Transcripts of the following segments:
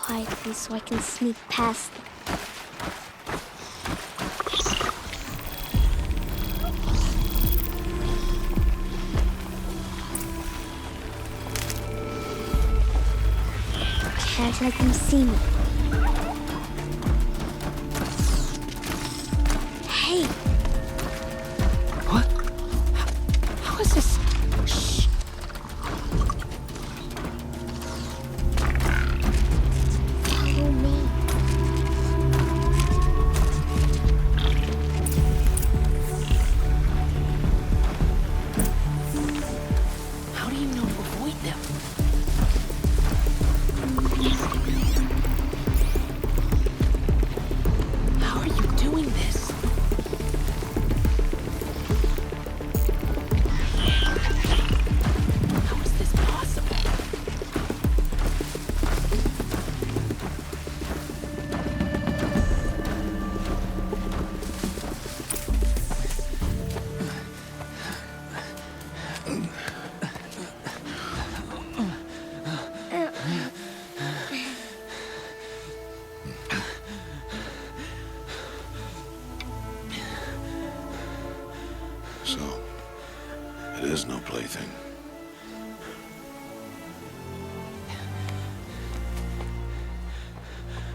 quietly so I can sneak past them. Can't let them see me. Hey! What? How is this? Shh! Follow me. How do you know to avoid them? How are you doing this? How is this possible? So, it is no plaything.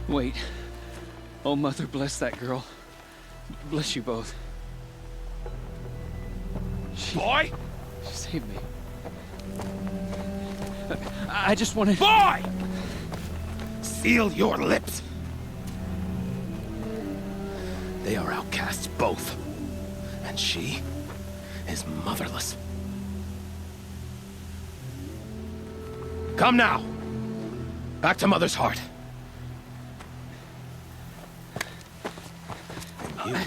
Wait. Oh, Mother, bless that girl. Bless you both. Boy! She saved me. I just wanted... Boy! Seal your lips. They are outcasts, both. And she is motherless. Come now. Back to Mother's heart. And you...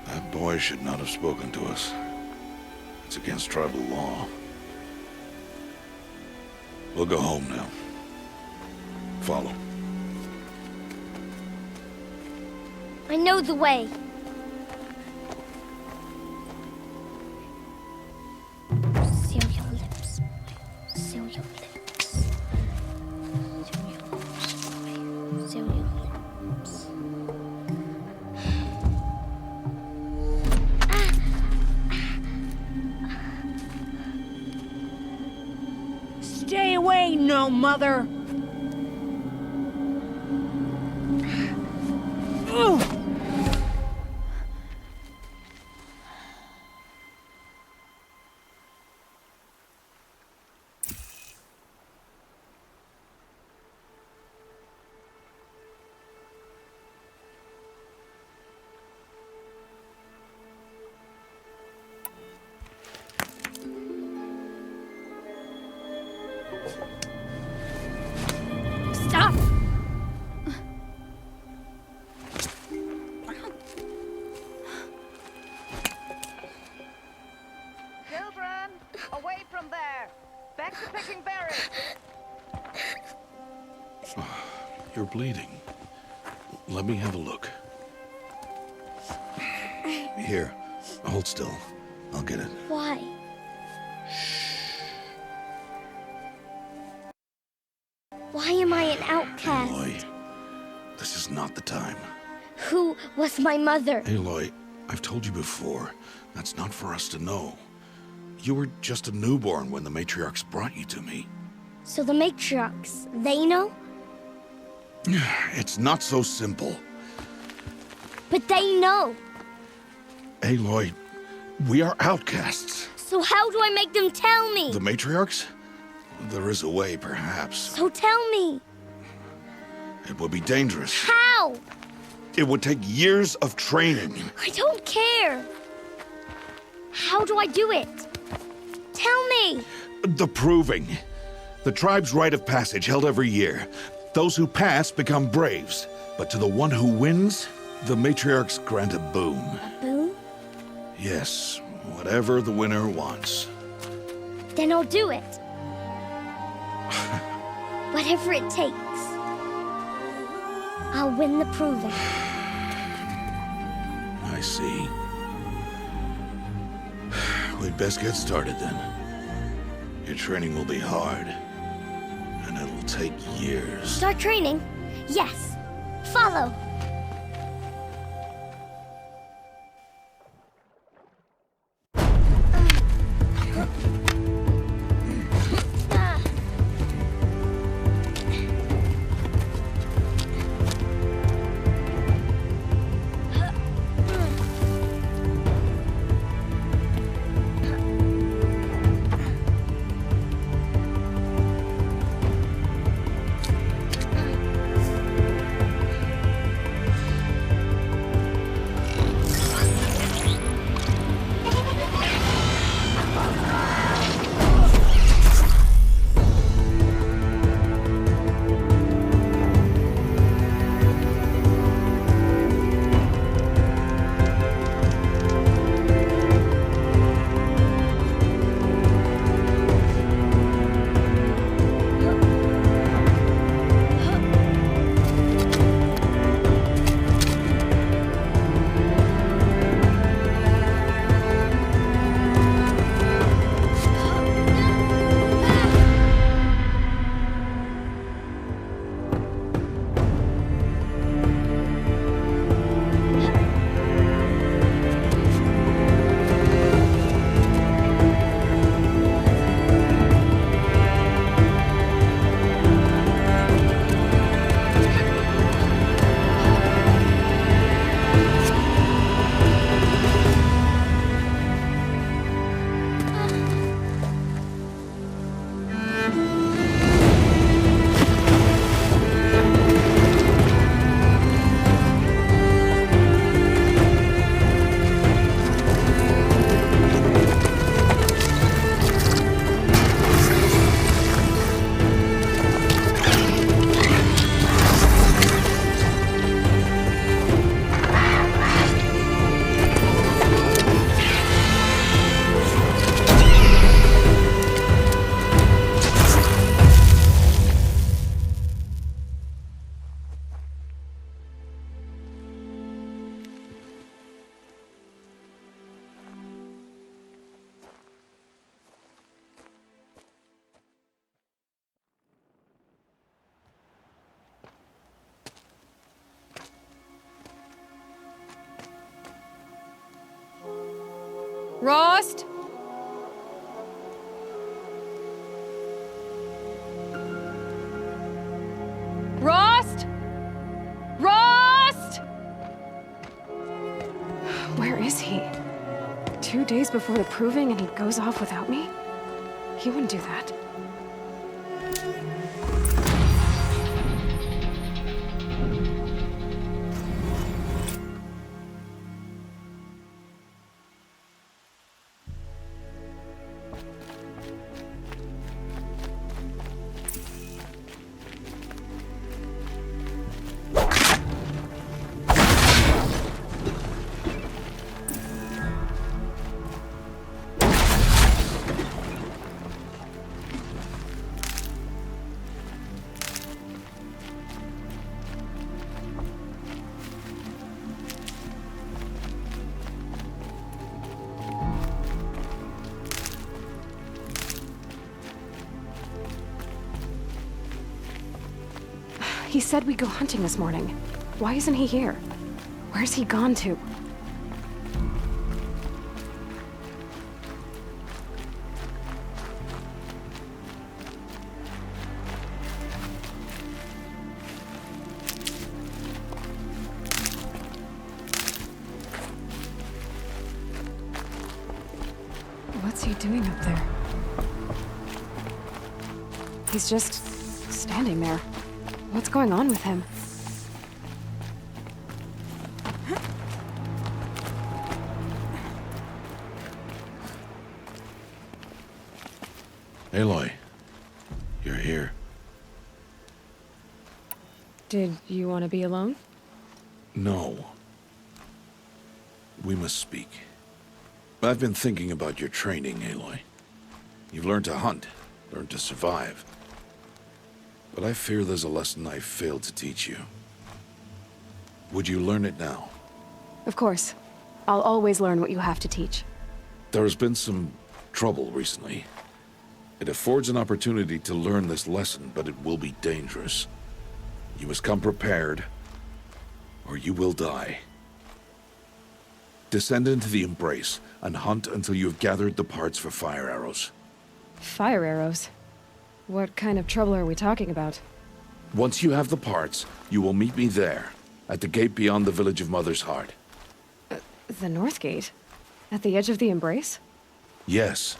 That boy should not have spoken to us. It's against tribal law. We'll go home now. Follow. I know the way. Seal your lips, boy. Seal your lips. Seal your lips, boy. Seal your lips. Stay away, no mother! Ugh. Stop! Children, away from there. Back to picking berries. You're bleeding. Let me have a look. Here, hold still. I'll get it. Why? Why am I an outcast? Aloy, this is not the time. Who was my mother? Aloy, I've told you before, that's not for us to know. You were just a newborn when the matriarchs brought you to me. So the matriarchs, they know? It's not so simple. But they know. Aloy, we are outcasts. So how do I make them tell me? The matriarchs? There is a way, perhaps. So tell me. It would be dangerous. How? It would take years of training. I don't care. How do I do it? Tell me. The proving. The tribe's rite of passage held every year. Those who pass become braves. But to the one who wins, the matriarchs grant a boon. A boon? Yes, whatever the winner wants. Then I'll do it. Whatever it takes. I'll win the proving. I see. We'd best get started then. Your training will be hard, and it'll take years. Start training? Yes. Follow. Rost? Rost? Rost? Where is he? 2 days before the proving and he goes off without me? He wouldn't do that. He said we'd go hunting this morning. Why isn't he here? Where's he gone to? What's he doing up there? He's just standing there. What's going on with him? Aloy, you're here. Did you want to be alone? No. We must speak. I've been thinking about your training, Aloy. You've learned to hunt, learned to survive. But I fear there's a lesson I've failed to teach you. Would you learn it now? Of course. I'll always learn what you have to teach. There has been some trouble recently. It affords an opportunity to learn this lesson, but it will be dangerous. You must come prepared, or you will die. Descend into the Embrace and hunt until you have gathered the parts for fire arrows. Fire arrows? What kind of trouble are we talking about? Once you have the parts, you will meet me there, at the gate beyond the village of Mother's Heart. The North Gate? At the edge of the Embrace? Yes.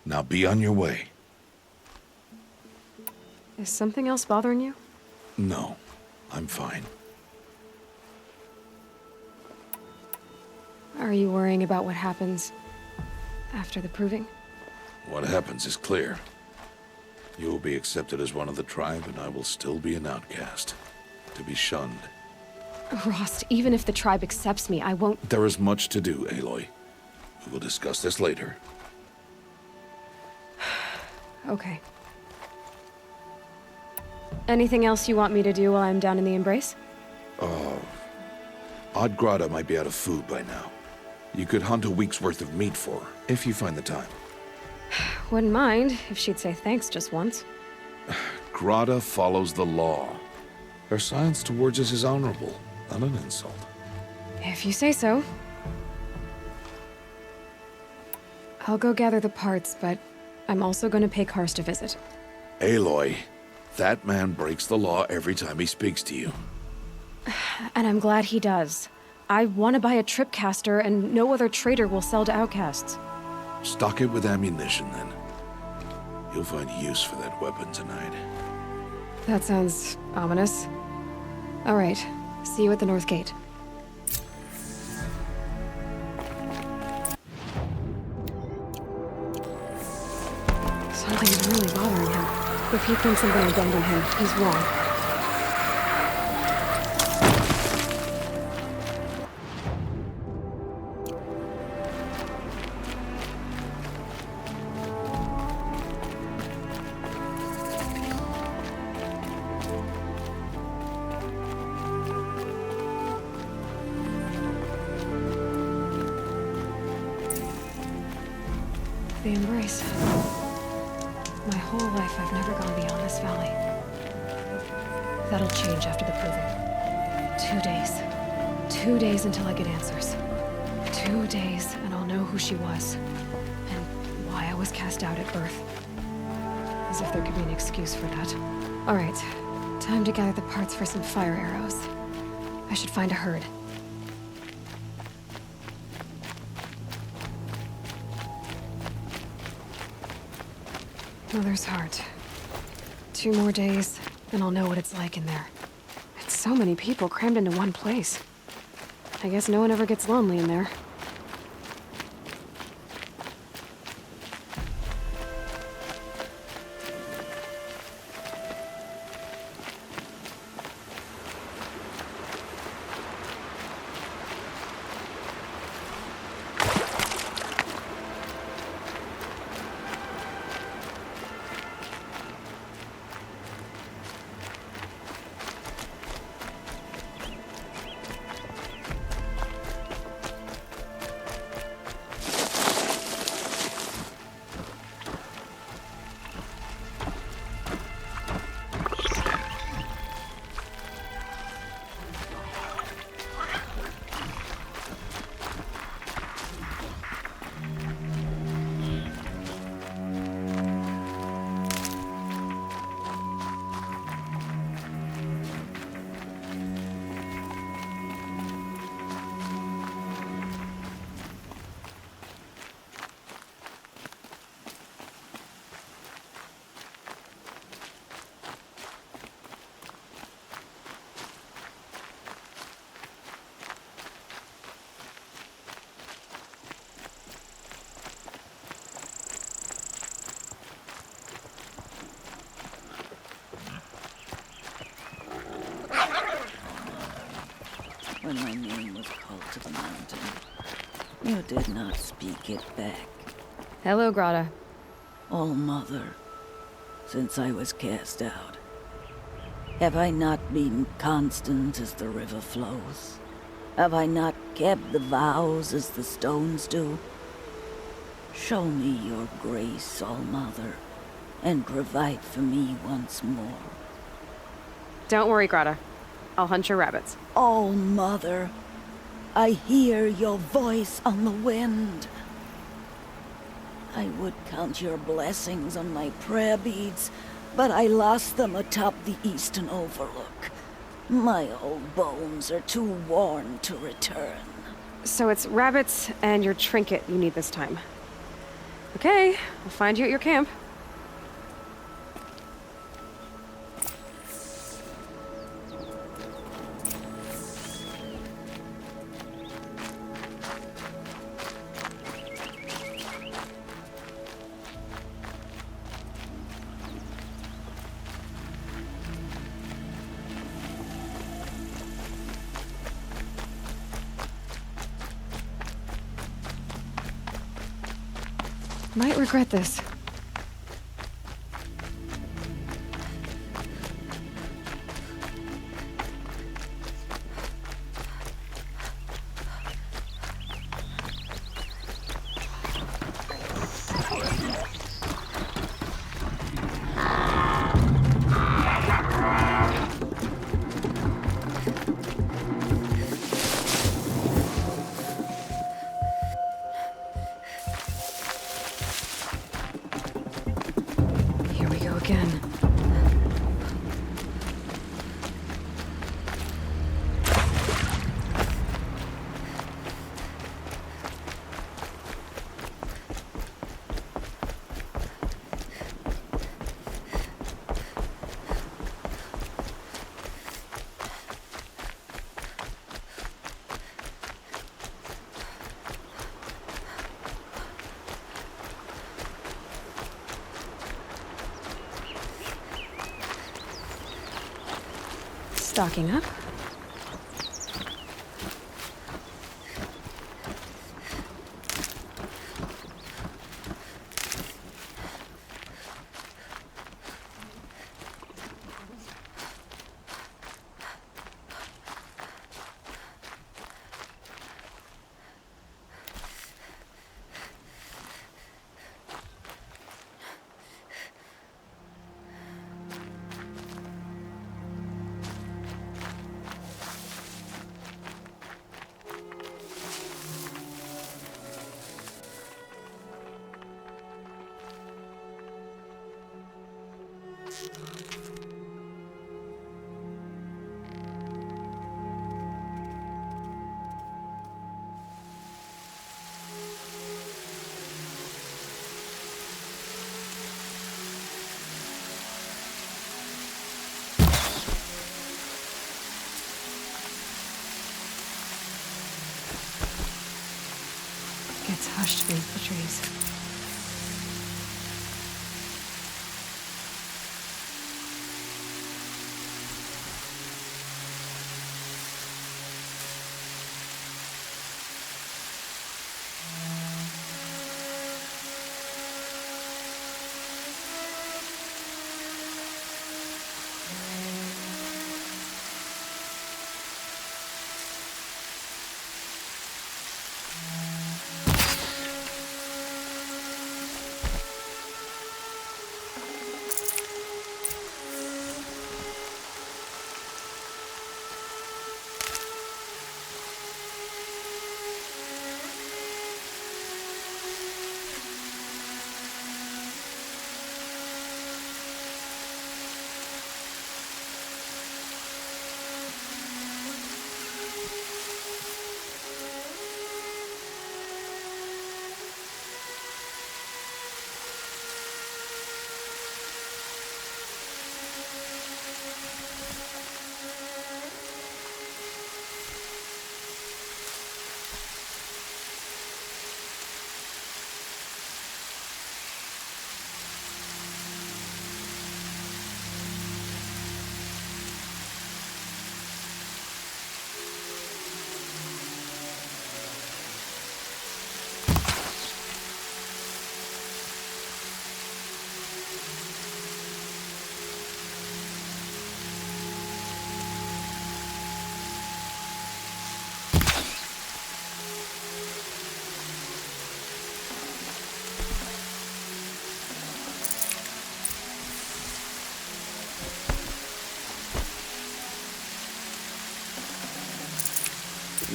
Now be on your way. Is something else bothering you? No, I'm fine. Are you worrying about what happens after the proving? What happens is clear. You will be accepted as one of the tribe, and I will still be an outcast, to be shunned. Rost, even if the tribe accepts me, I won't— There is much to do, Aloy. We will discuss this later. Okay. Anything else you want me to do while I'm down in the Embrace? Odd Grata might be out of food by now. You could hunt a week's worth of meat for her, if you find the time. Wouldn't mind if she'd say thanks just once. Grata follows the law. Her silence towards us is honorable, not an insult. If you say so. I'll go gather the parts, but I'm also gonna pay Karst a visit. Aloy, that man breaks the law every time he speaks to you. And I'm glad he does. I want to buy a tripcaster, and no other trader will sell to outcasts. Stock it with ammunition, then. You'll find use for that weapon tonight. That sounds ominous. All right, see you at the North Gate. Something's really bothering him. If he thinks I'm gonna abandon him, he's wrong. The Embrace. My whole life I've never gone beyond this valley. That'll change after the proving. 2 days. 2 days until I get answers. 2 days and I'll know who she was. And why I was cast out at birth. As if there could be an excuse for that. Alright, time to gather the parts for some fire arrows. I should find a herd. Mother's Heart. 2 more days, and I'll know what it's like in there. It's so many people crammed into one place. I guess no one ever gets lonely in there. When my name was called to the mountain, you did not speak it back. Hello, Grata. Oh, Mother, since I was cast out, have I not been constant as the river flows? Have I not kept the vows as the stones do? Show me your grace, All Mother, and provide for me once more. Don't worry, Grata. I'll hunt your rabbits. Oh, Mother, I hear your voice on the wind. I would count your blessings on my prayer beads, but I lost them atop the eastern overlook. My old bones are too worn to return. So it's rabbits and your trinket you need this time. Okay, I'll find you at your camp. Might regret this. Here we go again. Stocking up. Gets hushed beneath the trees.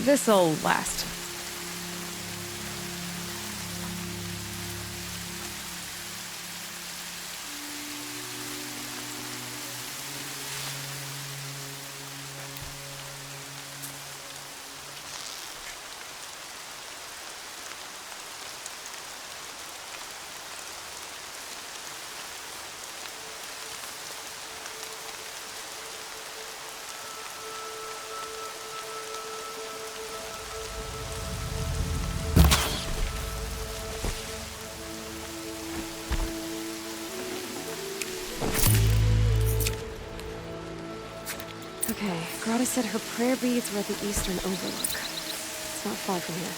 this'll last. Okay, Grata said her prayer beads were at the eastern overlook. It's not far from here.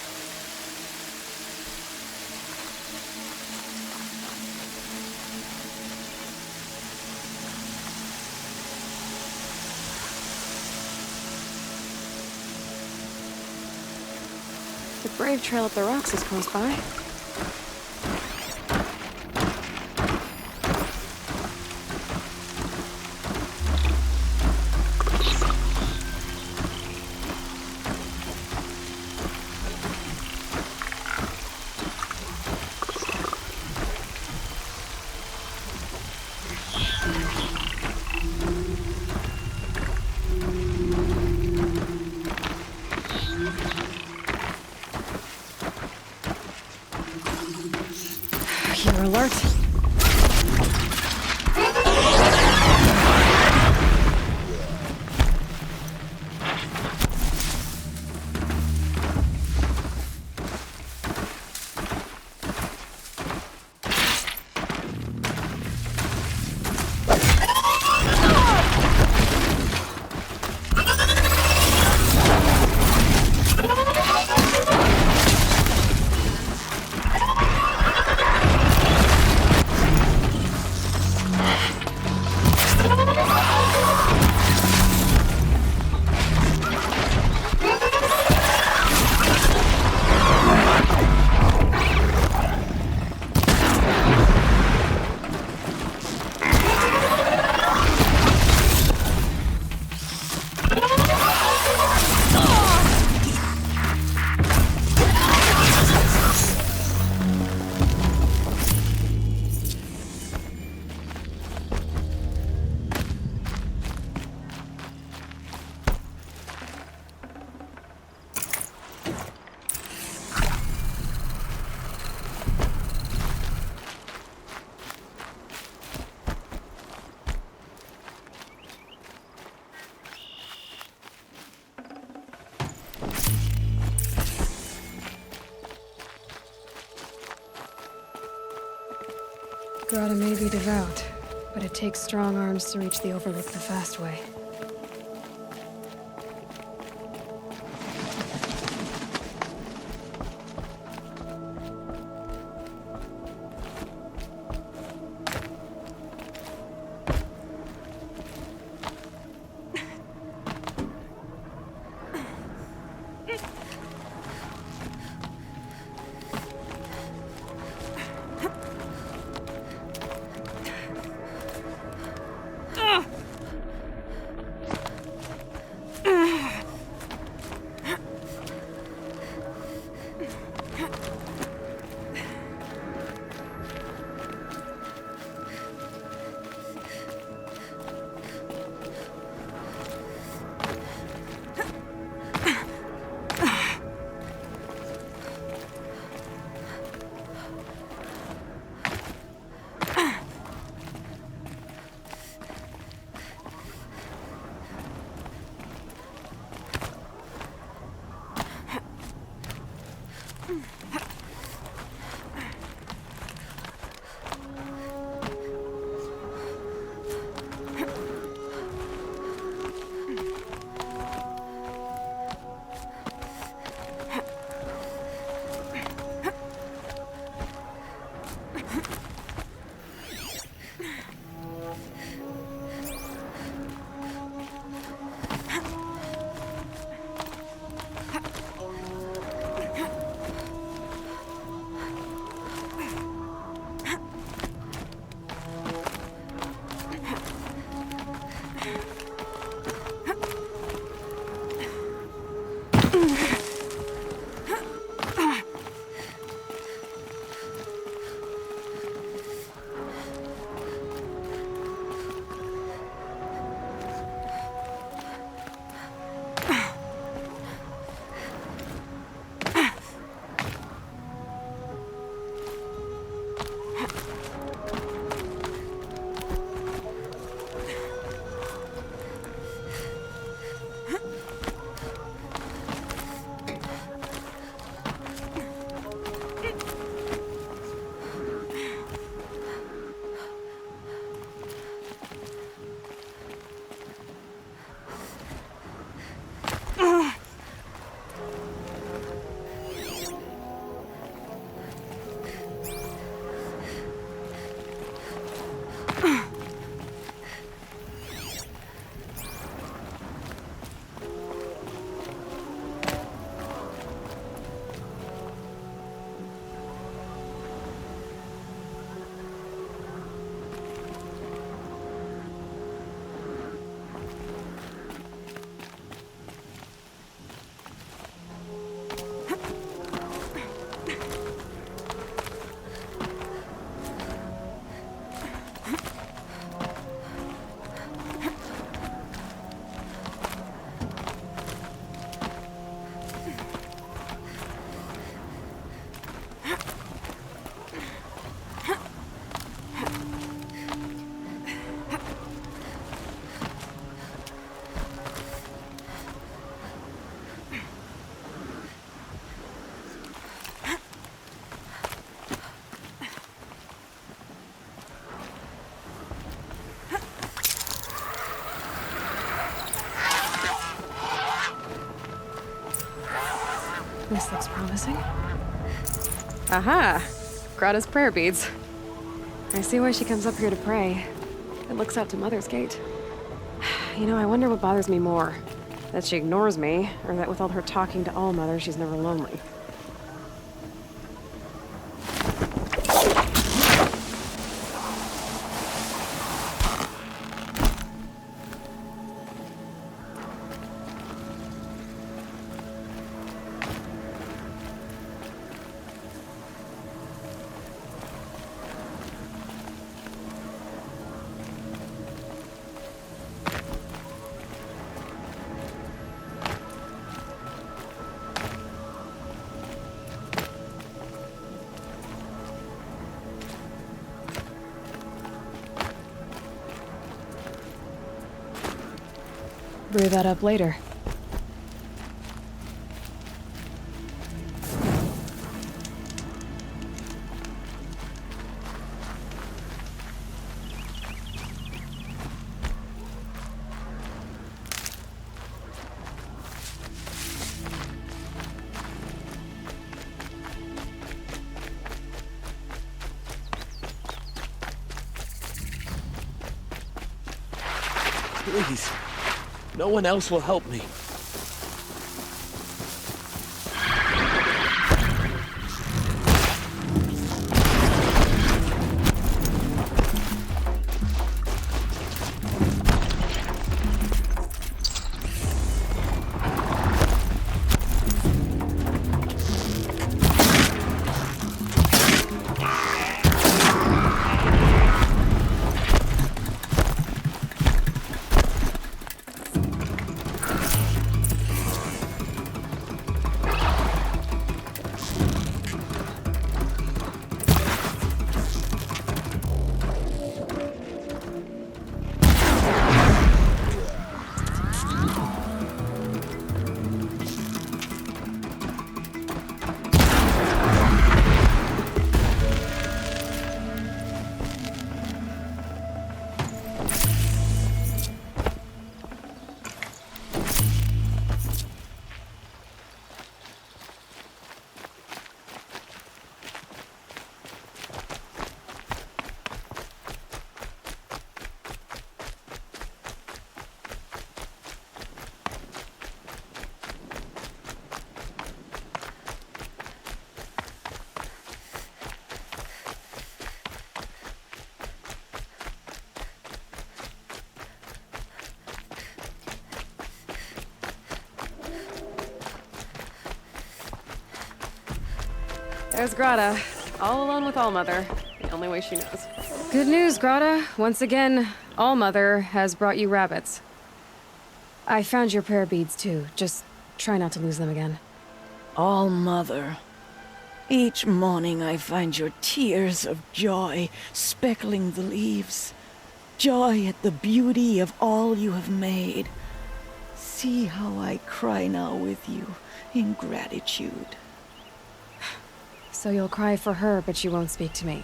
The Brave Trail up the rocks is close by. You're alert. Grata may be devout, but it takes strong arms to reach the Overlook the fast way. This looks promising. Aha! Grata's prayer beads. I see why she comes up here to pray. It looks out to Mother's Gate. You know, I wonder what bothers me more. That she ignores me, or that with all her talking to All-Mother, she's never lonely. Brew that up later. Please. No one else will help me. There's Grata, all alone with All-Mother, the only way she knows. Good news, Grata. Once again, All-Mother has brought you rabbits. I found your prayer beads, too. Just try not to lose them again. All-Mother, each morning I find your tears of joy speckling the leaves. Joy at the beauty of all you have made. See how I cry now with you in gratitude. So you'll cry for her, but you won't speak to me.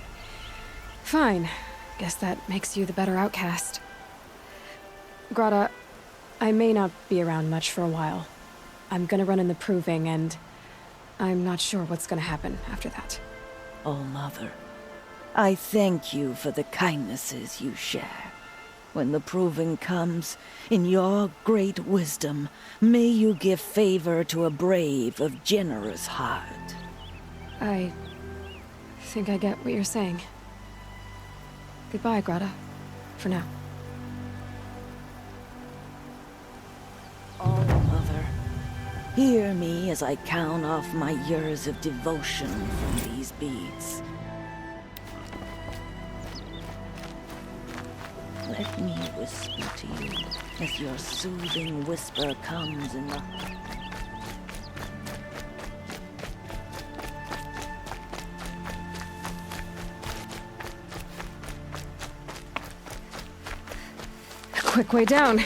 Fine. Guess that makes you the better outcast. Grata, I may not be around much for a while. I'm gonna run in the proving, and I'm not sure what's gonna happen after that. All-Mother, I thank you for the kindnesses you share. When the proving comes, in your great wisdom, may you give favor to a brave of generous heart. I think I get what you're saying. Goodbye, Grata. For now. All-Mother, hear me as I count off my years of devotion from these beads. Let me whisper to you as your soothing whisper comes in the... Quick way down.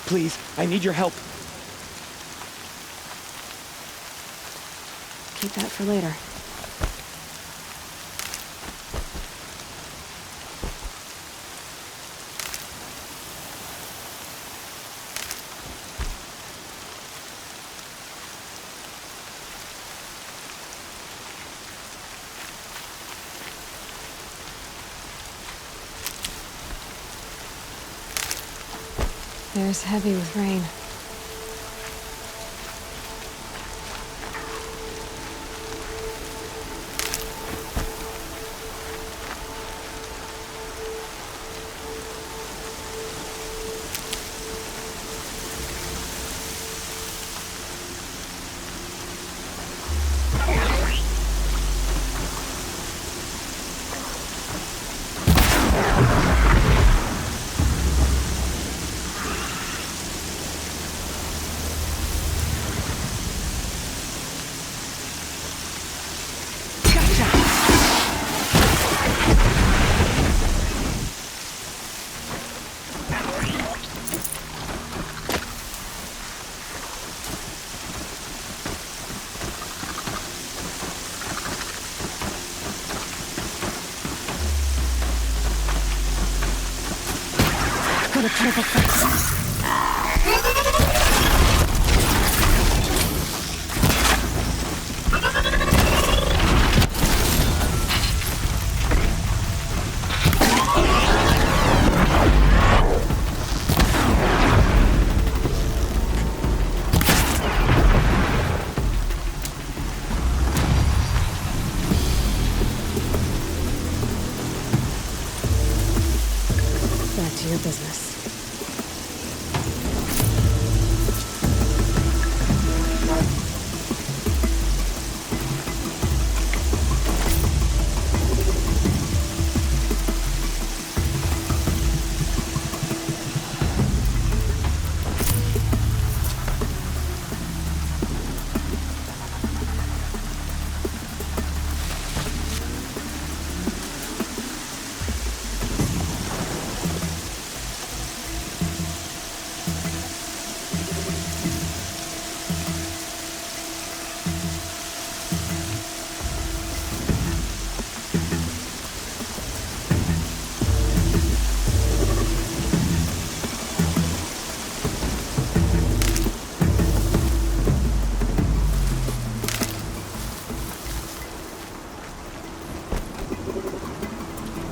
Please, I need your help. Keep that for later. There's heavy with rain. Got a triple fix. Back to your business.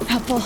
Helpful.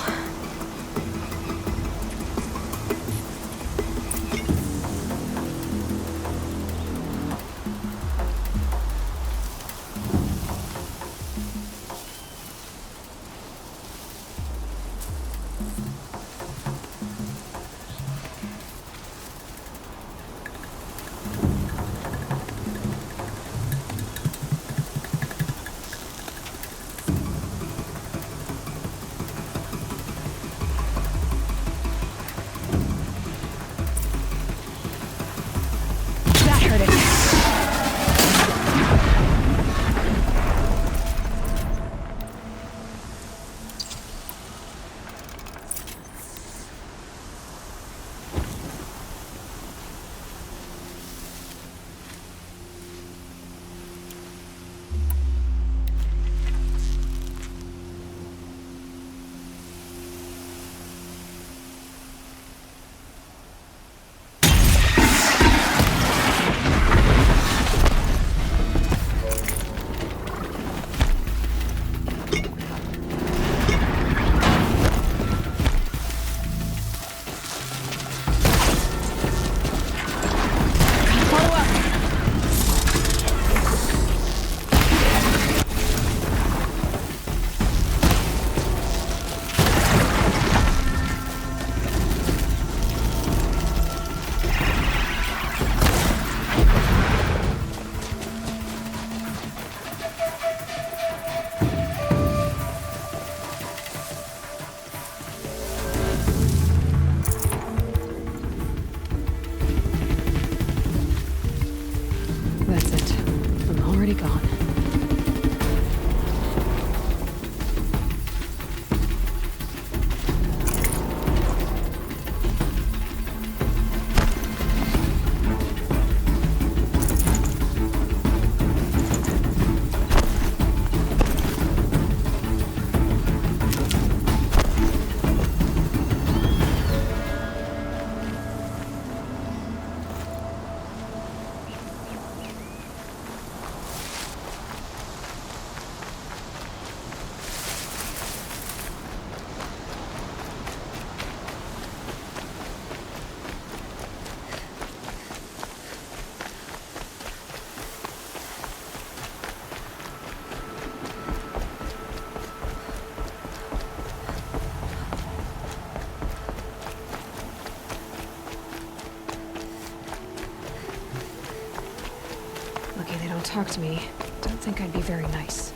talk to me, don't think I'd be very nice.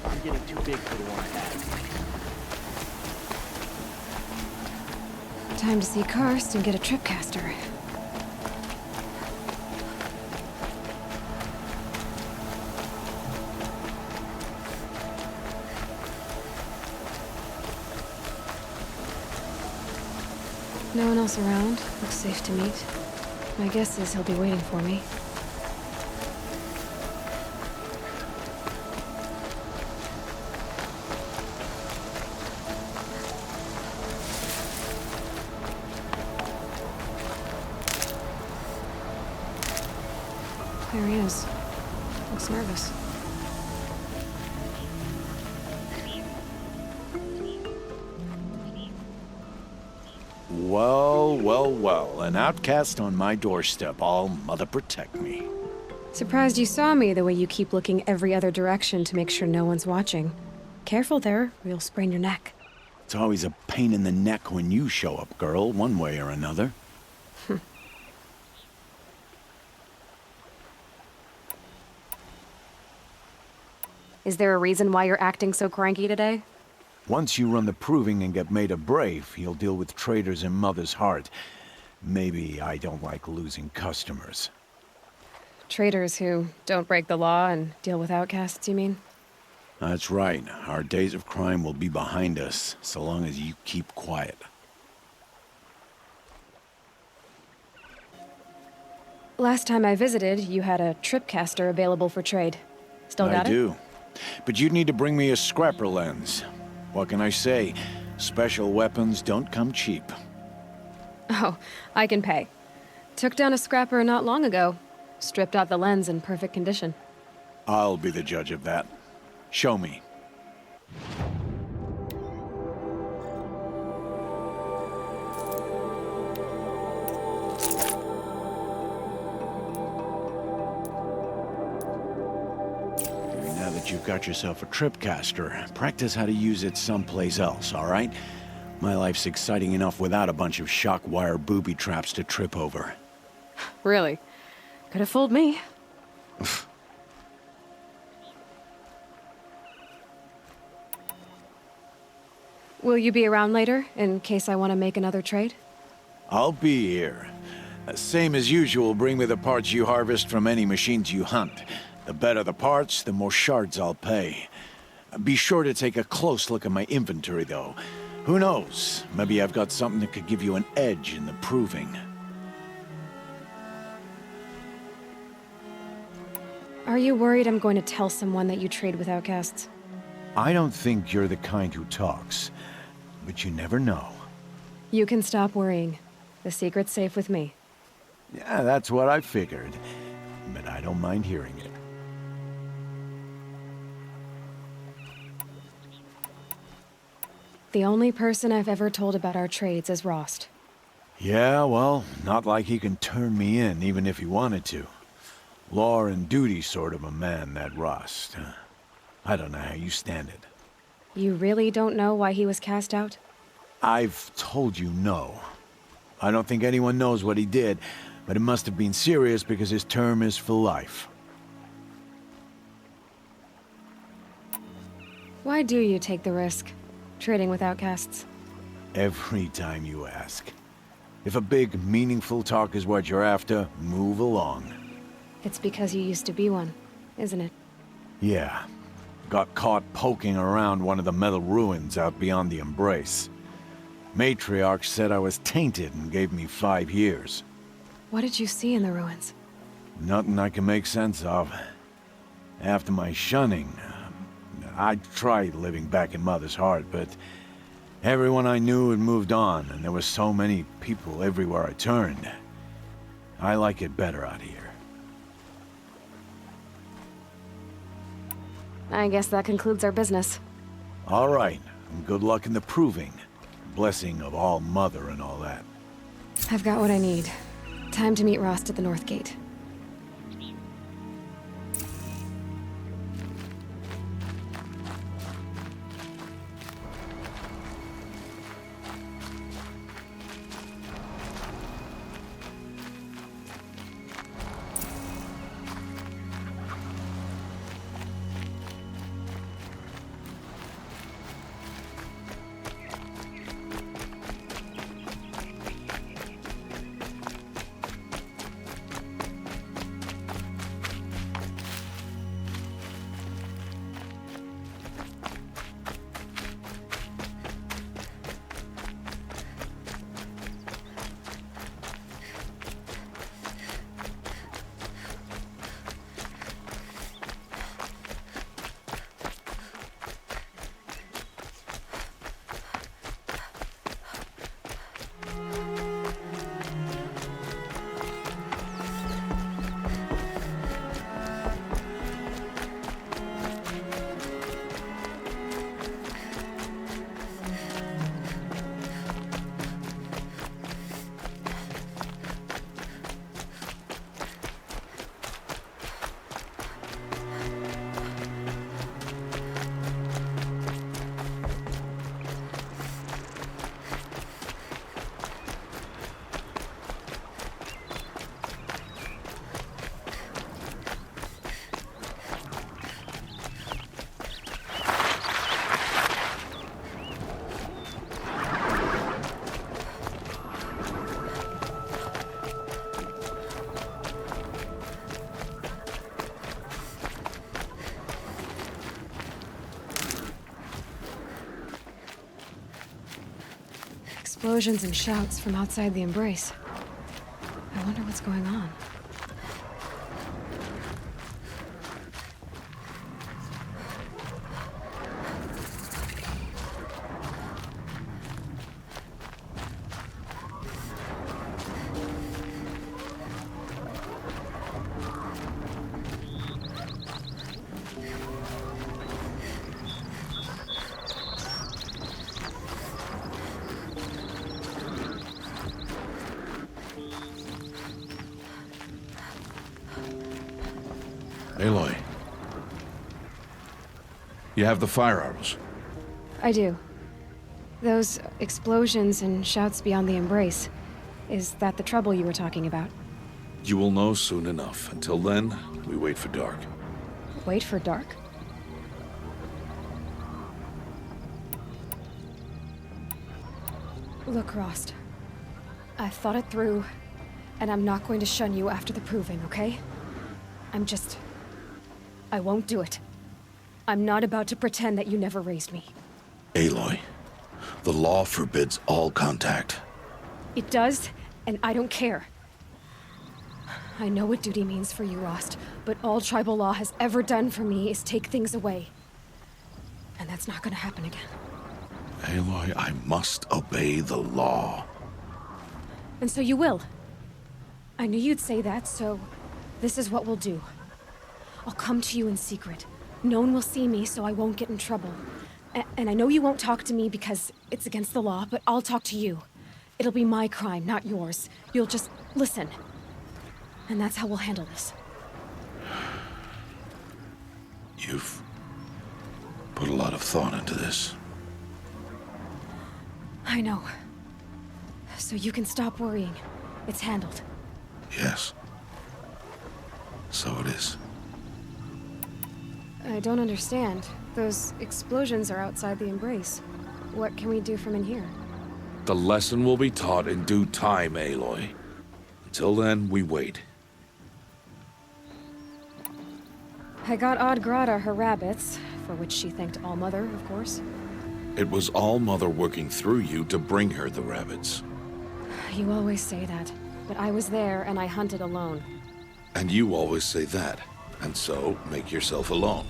I'm getting too big for the one I have. Time to see Karst and get a tripcaster. No one else around. Looks safe to meet. My guess is he'll be waiting for me. There he is. Looks nervous. Well, well, well. An outcast on my doorstep. All mother protect me. Surprised you saw me the way you keep looking every other direction to make sure no one's watching. Careful there, or you'll sprain your neck. It's always a pain in the neck when you show up, girl, one way or another. Is there a reason why you're acting so cranky today? Once you run the proving and get made a brave, you'll deal with traitors in Mother's heart. Maybe I don't like losing customers. Traitors who don't break the law and deal with outcasts, you mean? That's right. Our days of crime will be behind us, so long as you keep quiet. Last time I visited, you had a tripcaster available for trade. Still got it? I do. But you'd need to bring me a scrapper lens. What can I say? Special weapons don't come cheap. Oh, I can pay. Took down a scrapper not long ago. Stripped out the lens in perfect condition. I'll be the judge of that. Show me. Now that you've got yourself a tripcaster, practice how to use it someplace else, all right? My life's exciting enough without a bunch of shock wire booby traps to trip over. Really? Could have fooled me. Will you be around later, in case I want to make another trade? I'll be here. Same as usual, bring me the parts you harvest from any machines you hunt. The better the parts, the more shards I'll pay. Be sure to take a close look at my inventory, though. Who knows? Maybe I've got something that could give you an edge in the proving. Are you worried I'm going to tell someone that you trade with outcasts? I don't think you're the kind who talks, but you never know. You can stop worrying. The secret's safe with me. Yeah, that's what I figured, but I don't mind hearing it. The only person I've ever told about our trades is Rost. Yeah, well, not like he can turn me in, even if he wanted to. Law and duty sort of a man, that Rost. I don't know how you stand it. You really don't know why he was cast out? I've told you no. I don't think anyone knows what he did, but it must have been serious because his term is for life. Why do you take the risk, trading with outcasts? Every time you ask. If a big, meaningful talk is what you're after, move along. It's because you used to be one, isn't it? Yeah. Got caught poking around one of the metal ruins out beyond the Embrace. Matriarch said I was tainted and gave me 5 years. What did you see in the ruins? Nothing I can make sense of. After my shunning, I tried living back in Mother's heart, but everyone I knew had moved on, and there were so many people everywhere I turned. I like it better out here. I guess that concludes our business. All right, and good luck in the proving. Blessing of all Mother and all that. I've got what I need. Time to meet Rost at the North Gate. explosions and shouts from outside the embrace. I wonder what's going on. Aloy. You have the fire arrows. I do. Those explosions and shouts beyond the embrace. Is that the trouble you were talking about? You will know soon enough. Until then, we wait for dark. Wait for dark? Look, Rost. I've thought it through, and I'm not going to shun you after the proving, okay? I won't do it. I'm not about to pretend that you never raised me. Aloy, the law forbids all contact. It does, and I don't care. I know what duty means for you, Rost, but all tribal law has ever done for me is take things away. And that's not gonna happen again. Aloy, I must obey the law. And so you will. I knew you'd say that, so this is what we'll do. I'll come to you in secret. No one will see me, so I won't get in trouble. And I know you won't talk to me because it's against the law, but I'll talk to you. It'll be my crime, not yours. You'll just listen. And that's how we'll handle this. You've put a lot of thought into this. I know. So you can stop worrying. It's handled. Yes. So it is. I don't understand. Those explosions are outside the embrace. What can we do from in here? The lesson will be taught in due time, Aloy. Until then, we wait. I got Odd Grata her rabbits, for which she thanked All-Mother, of course. It was All-Mother working through you to bring her the rabbits. You always say that, but I was there and I hunted alone. And you always say that, and so make yourself alone.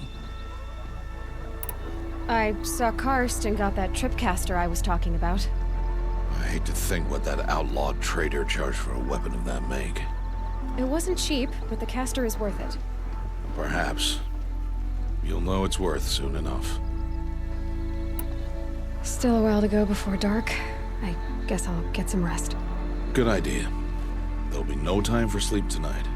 I saw Karst and got that tripcaster I was talking about. I hate to think what that outlawed trader charged for a weapon of that make. It wasn't cheap, but the caster is worth it. Perhaps. You'll know it's worth soon enough. Still a while to go before dark. I guess I'll get some rest. Good idea. There'll be no time for sleep tonight.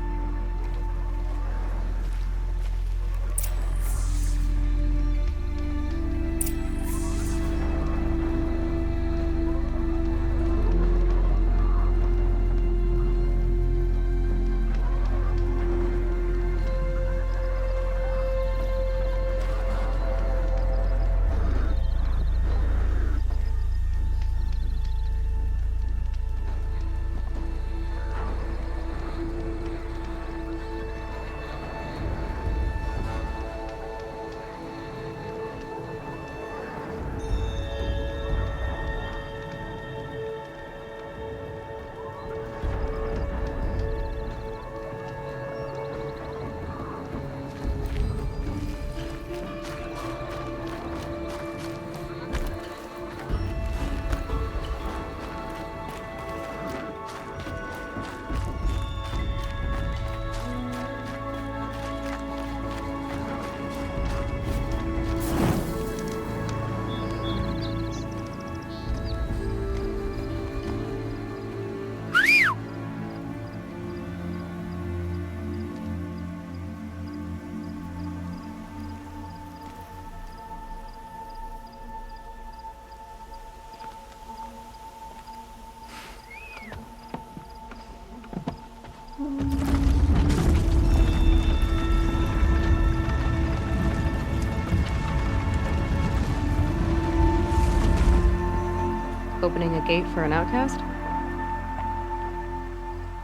Opening a gate for an outcast?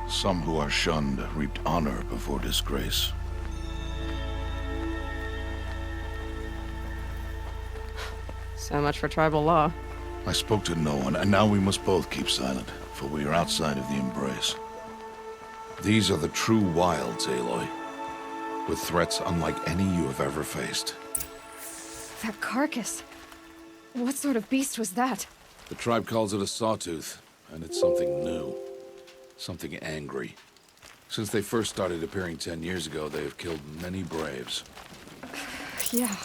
Some who are shunned reaped honor before disgrace. So much for tribal law. I spoke to no one, and now we must both keep silent, for we are outside of the embrace. These are the true wilds, Aloy, with threats unlike any you have ever faced. That carcass. What sort of beast was that? The tribe calls it a sawtooth, and it's something new. Something angry. Since they first started appearing 10 years ago, they have killed many braves. Yeah.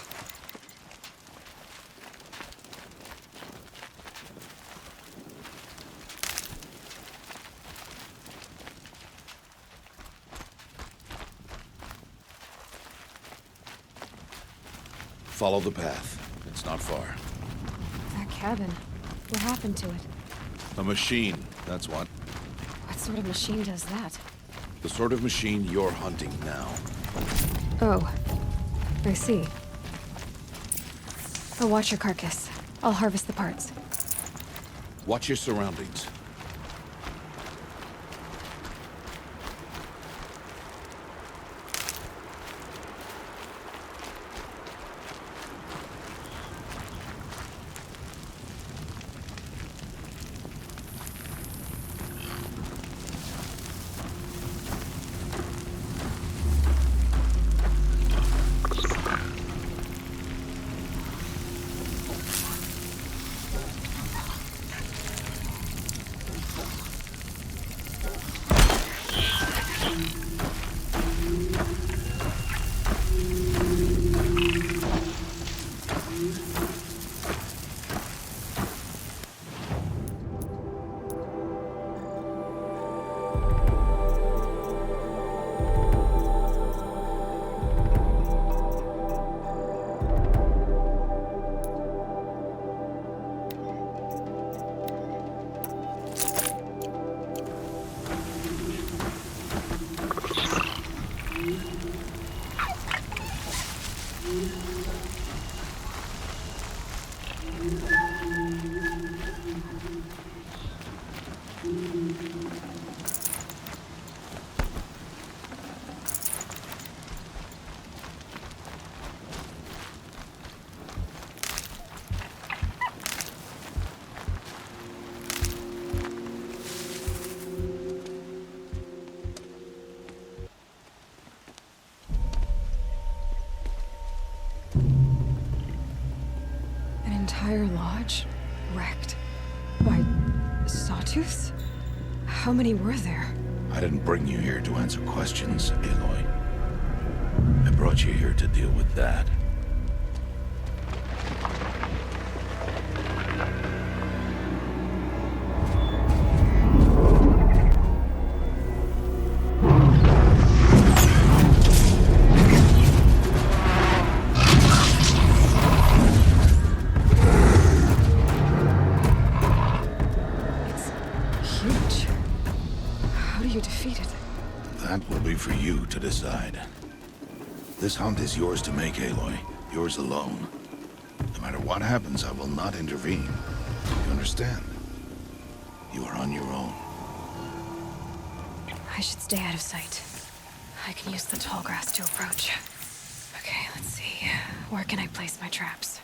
Follow the path. It's not far. That cabin. What happened to it? A machine, that's what. What sort of machine does that? The sort of machine you're hunting now. Oh. I see. I'll watch your carcass. I'll harvest the parts. Watch your surroundings. Entire lodge wrecked by sawtooths? How many were there? I didn't bring you here to answer questions, Aloy. I brought you here to deal with that. That will be for you to decide. This hunt is yours to make, Aloy. Yours alone. No matter what happens, I will not intervene. You understand? You are on your own. I should stay out of sight. I can use the tall grass to approach. Okay, let's see. Where can I place my traps?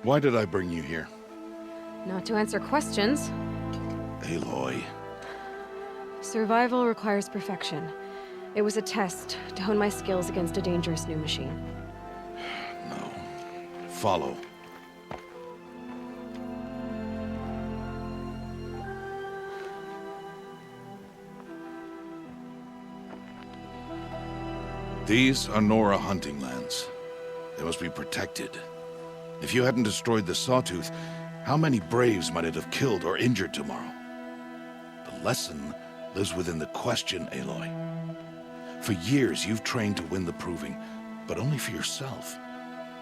Why did I bring you here? Not to answer questions. Aloy. Survival requires perfection. It was a test to hone my skills against a dangerous new machine. No. Follow. These are Nora hunting lands. They must be protected. If you hadn't destroyed the Sawtooth, how many Braves might it have killed or injured tomorrow? The lesson lives within the question, Aloy. For years, you've trained to win the Proving, but only for yourself.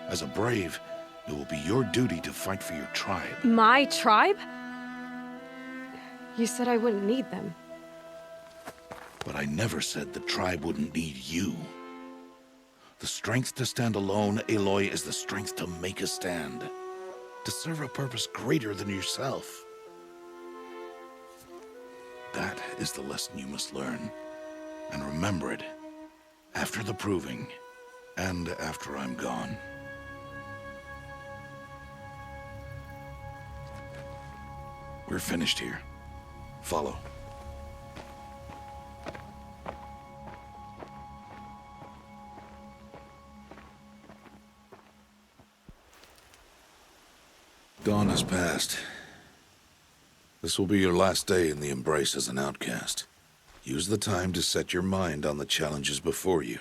As a Brave, it will be your duty to fight for your tribe. My tribe? You said I wouldn't need them. But I never said the tribe wouldn't need you. The strength to stand alone, Aloy, is the strength to make a stand. To serve a purpose greater than yourself. That is the lesson you must learn. And remember it. After the Proving. And after I'm gone. We're finished here. Follow. Dawn has passed. This will be your last day in the Embrace as an outcast. Use the time to set your mind on the challenges before you.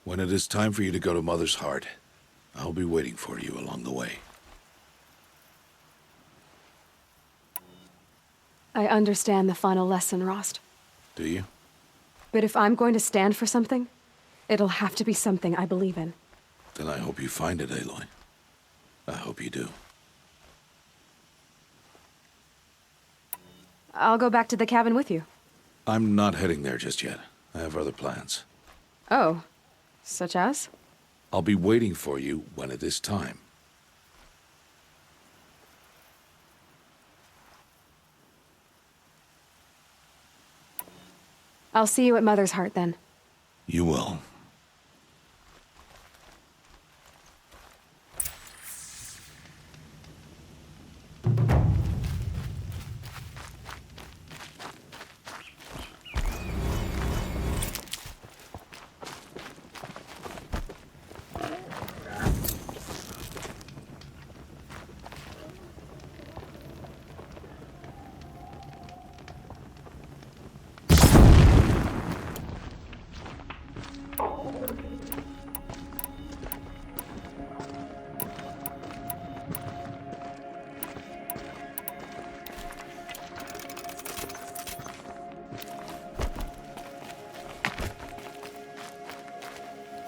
When it is time for you to go to Mother's Heart, I'll be waiting for you along the way. I understand the final lesson, Rost. Do you? But if I'm going to stand for something, it'll have to be something I believe in. Then I hope you find it, Aloy. I hope you do. I'll go back to the cabin with you. I'm not heading there just yet. I have other plans. Oh, such as? I'll be waiting for you when it is time. I'll see you at Mother's Heart then. You will.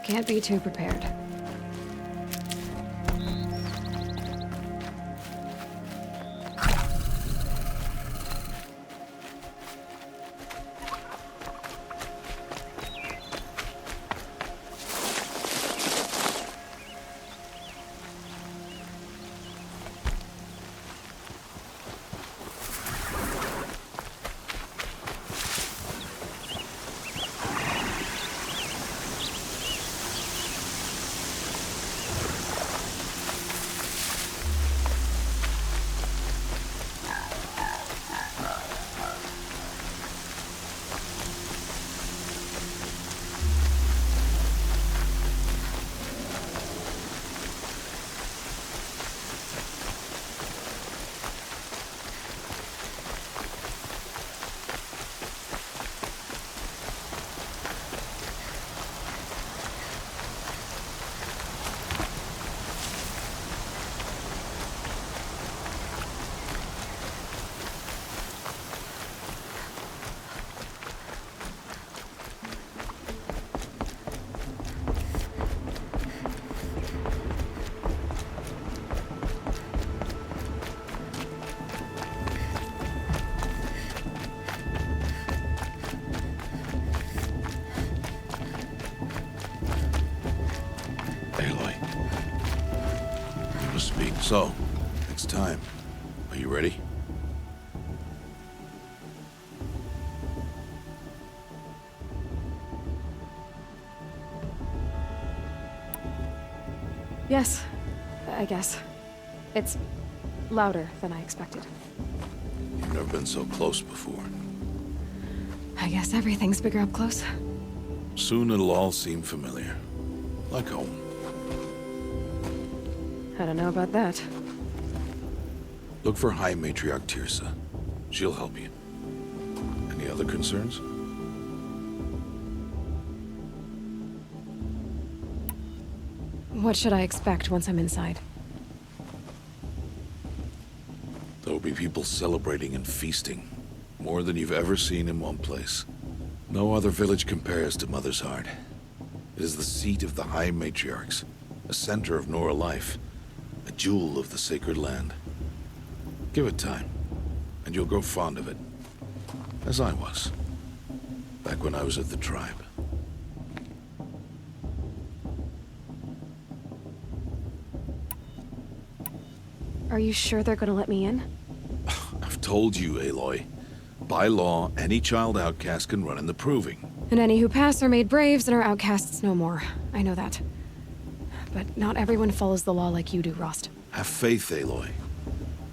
Can't be too prepared. So, it's time. Are you ready? Yes, I guess. It's louder than I expected. You've never been so close before. I guess everything's bigger up close. Soon it'll all seem familiar. Like home. I don't know about that. Look for High Matriarch Tirsa. She'll help you. Any other concerns? What should I expect once I'm inside? There will be people celebrating and feasting. More than you've ever seen in one place. No other village compares to Mother's Heart. It is the seat of the High Matriarchs, a center of Nora life, a jewel of the sacred land. Give it time, and you'll grow fond of it. As I was, back when I was at the tribe. Are you sure they're gonna let me in? I've told you, Aloy. By law, any child outcast can run in the proving. And any who pass are made braves and are outcasts no more. I know that. But not everyone follows the law like you do, Rost. Have faith, Aloy.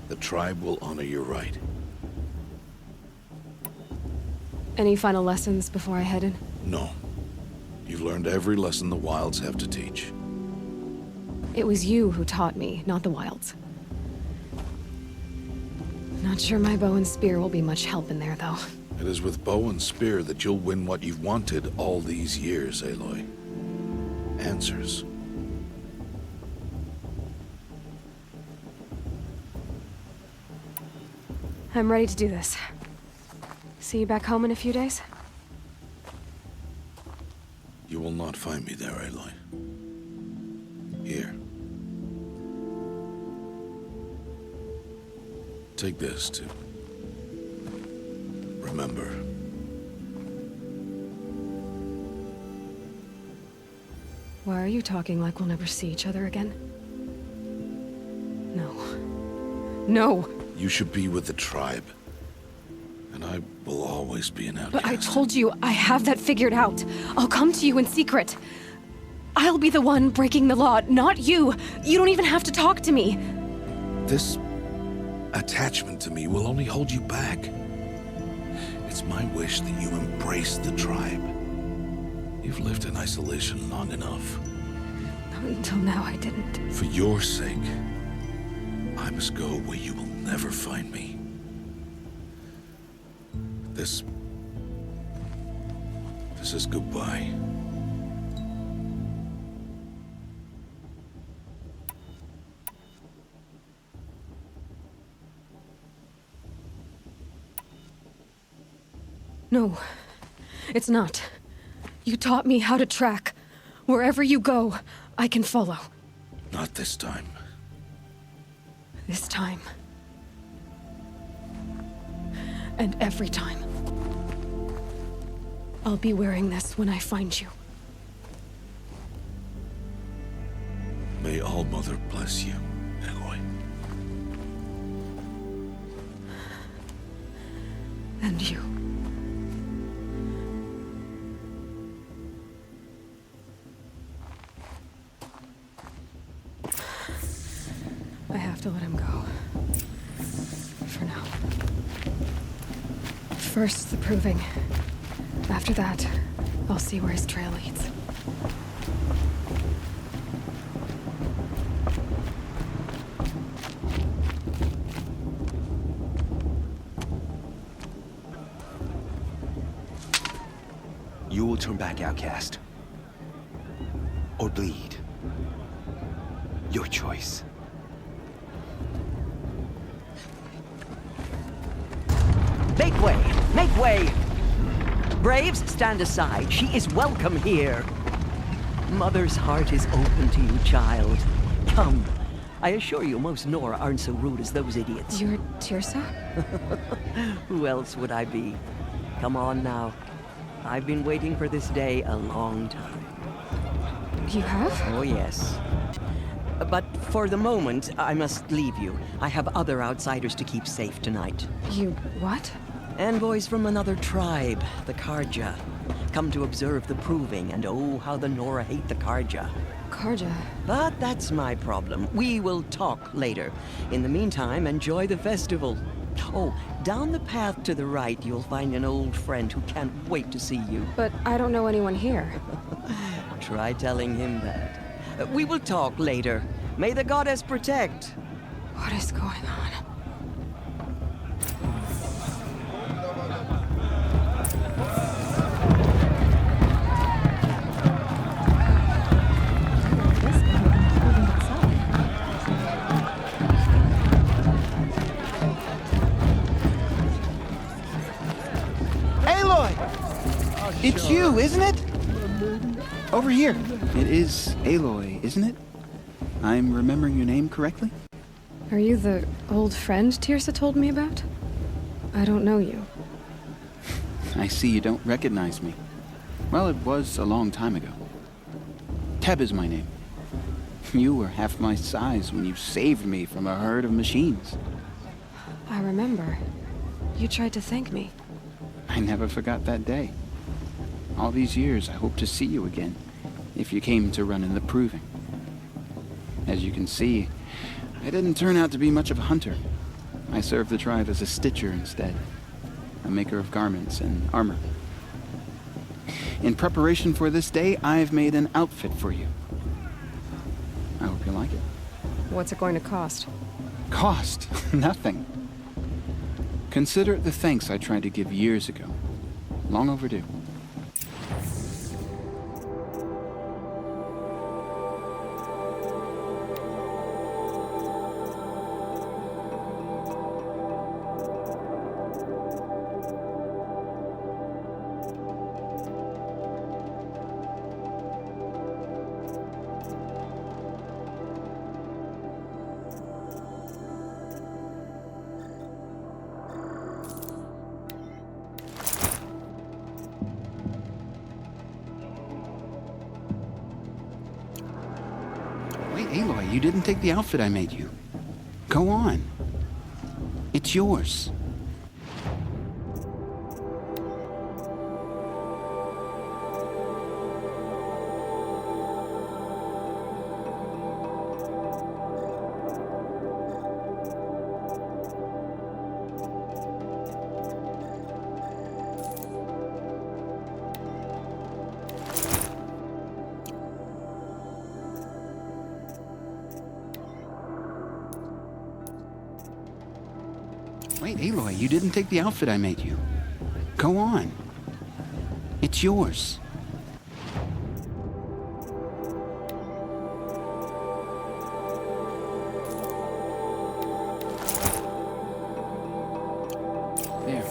The tribe will honor your right. Any final lessons before I head in? No. You've learned every lesson the Wilds have to teach. It was you who taught me, not the Wilds. Not sure my bow and spear will be much help in there, though. It is with bow and spear that you'll win what you've wanted all these years, Aloy. Answers. I'm ready to do this. See you back home in a few days? You will not find me there, Aloy. Here. Take this to remember. Why are you talking like we'll never see each other again? No. No! You should be with the tribe. And I will always be an outcast. But I told you, I have that figured out. I'll come to you in secret. I'll be the one breaking the law, not you. You don't even have to talk to me. This attachment to me will only hold you back. It's my wish that you embrace the tribe. You've lived in isolation long enough. Until now, I didn't. For your sake, I must go where you will never find me. This is goodbye. No, it's not. You taught me how to track. Wherever you go, I can follow. Not this time. This time. And every time. I'll be wearing this when I find you. May All Mother bless you, Aloy. And you. I have to let him go. For now. First, the proving. After that, I'll see where his trail leads. You will turn back, outcast. Or bleed. Your choice. Make way! Make way! Braves, stand aside. She is welcome here. Mother's heart is open to you, child. Come. I assure you, most Nora aren't so rude as those idiots. You're Tirsa? Who else would I be? Come on now. I've been waiting for this day a long time. You have? Oh, yes. But for the moment, I must leave you. I have other outsiders to keep safe tonight. You what? Envoys from another tribe, the Karja. Come to observe the proving, and oh, how the Nora hate the Karja. Karja. But that's my problem. We will talk later. In the meantime, enjoy the festival. Oh, down the path to the right, you'll find an old friend who can't wait to see you. But I don't know anyone here. Try telling him that. We will talk later. May the goddess protect. What is going on? It's you, isn't it? Over here. It is Aloy, isn't it? I'm remembering your name correctly? Are you the old friend Tirsa told me about? I don't know you. I see you don't recognize me. Well, it was a long time ago. Teb is my name. You were half my size when you saved me from a herd of machines. I remember. You tried to thank me. I never forgot that day. All these years, I hope to see you again, if you came to run in the proving. As you can see, I didn't turn out to be much of a hunter. I served the tribe as a stitcher instead, a maker of garments and armor. In preparation for this day, I've made an outfit for you. I hope you like it. What's it going to cost? Cost? Nothing. Consider it the thanks I tried to give years ago. Long overdue. Wait, Aloy, you didn't take the outfit I made you. Go on. It's yours. Wait, Aloy, you didn't take the outfit I made you. Go on. It's yours. There.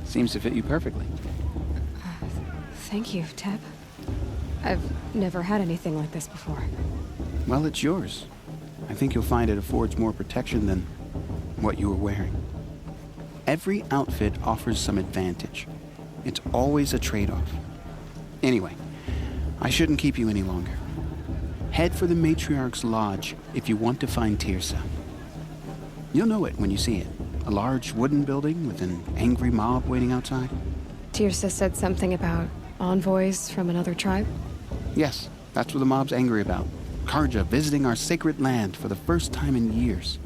Seems to fit you perfectly. Thank you, Teb. I've never had anything like this before. Well, it's yours. I think you'll find it affords more protection than what you were wearing. Every outfit offers some advantage. It's always a trade-off. Anyway, I shouldn't keep you any longer. Head for the Matriarch's Lodge if you want to find Tirsa. You'll know it when you see it. A large wooden building with an angry mob waiting outside. Tirsa said something about envoys from another tribe? Yes, that's what the mob's angry about. Karja visiting our sacred land for the first time in years.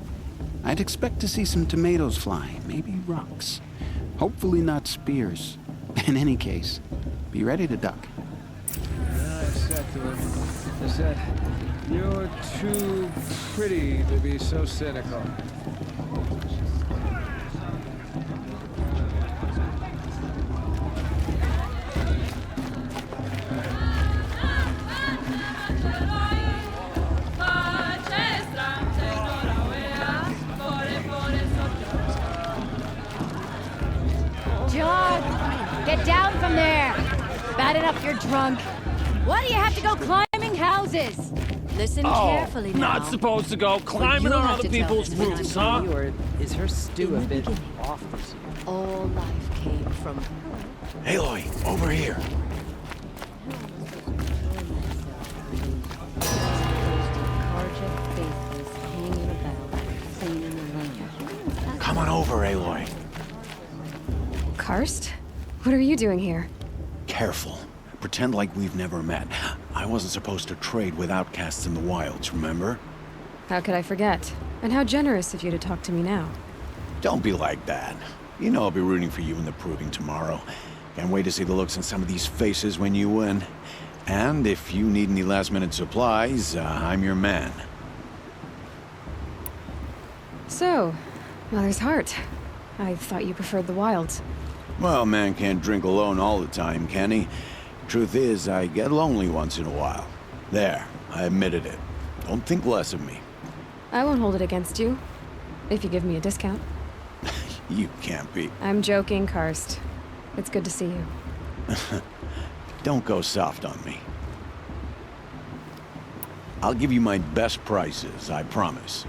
I'd expect to see some tomatoes fly, maybe rocks. Hopefully not spears. In any case, be ready to duck. I said to him, I said, you're too pretty to be so cynical. Get down from there! Bad enough you're drunk. Why do you have to go climbing houses? Listen carefully now. Not supposed to go climbing on other people's roofs, huh? Or is her stew a bit off this? All life came from... Aloy, over here. Come on over, Aloy. Karst? What are you doing here? Careful. Pretend like we've never met. I wasn't supposed to trade with outcasts in the wilds, remember? How could I forget? And how generous of you to talk to me now. Don't be like that. You know I'll be rooting for you in the proving tomorrow. Can't wait to see the looks on some of these faces when you win. And if you need any last-minute supplies, I'm your man. So, Mother's Heart. I thought you preferred the wilds. Well, man can't drink alone all the time, can he? Truth is, I get lonely once in a while. There, I admitted it. Don't think less of me. I won't hold it against you, if you give me a discount. You can't be. I'm joking, Karst. It's good to see you. Don't go soft on me. I'll give you my best prices, I promise.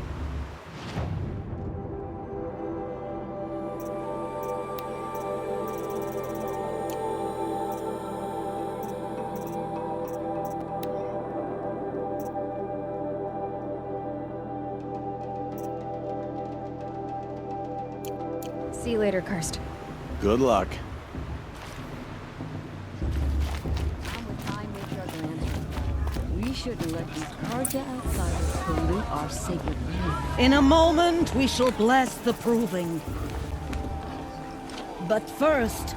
See you later, Karst. Good luck. We shouldn't let these Karja outsiders pollute our sacred land. In a moment, we shall bless the proving. But first,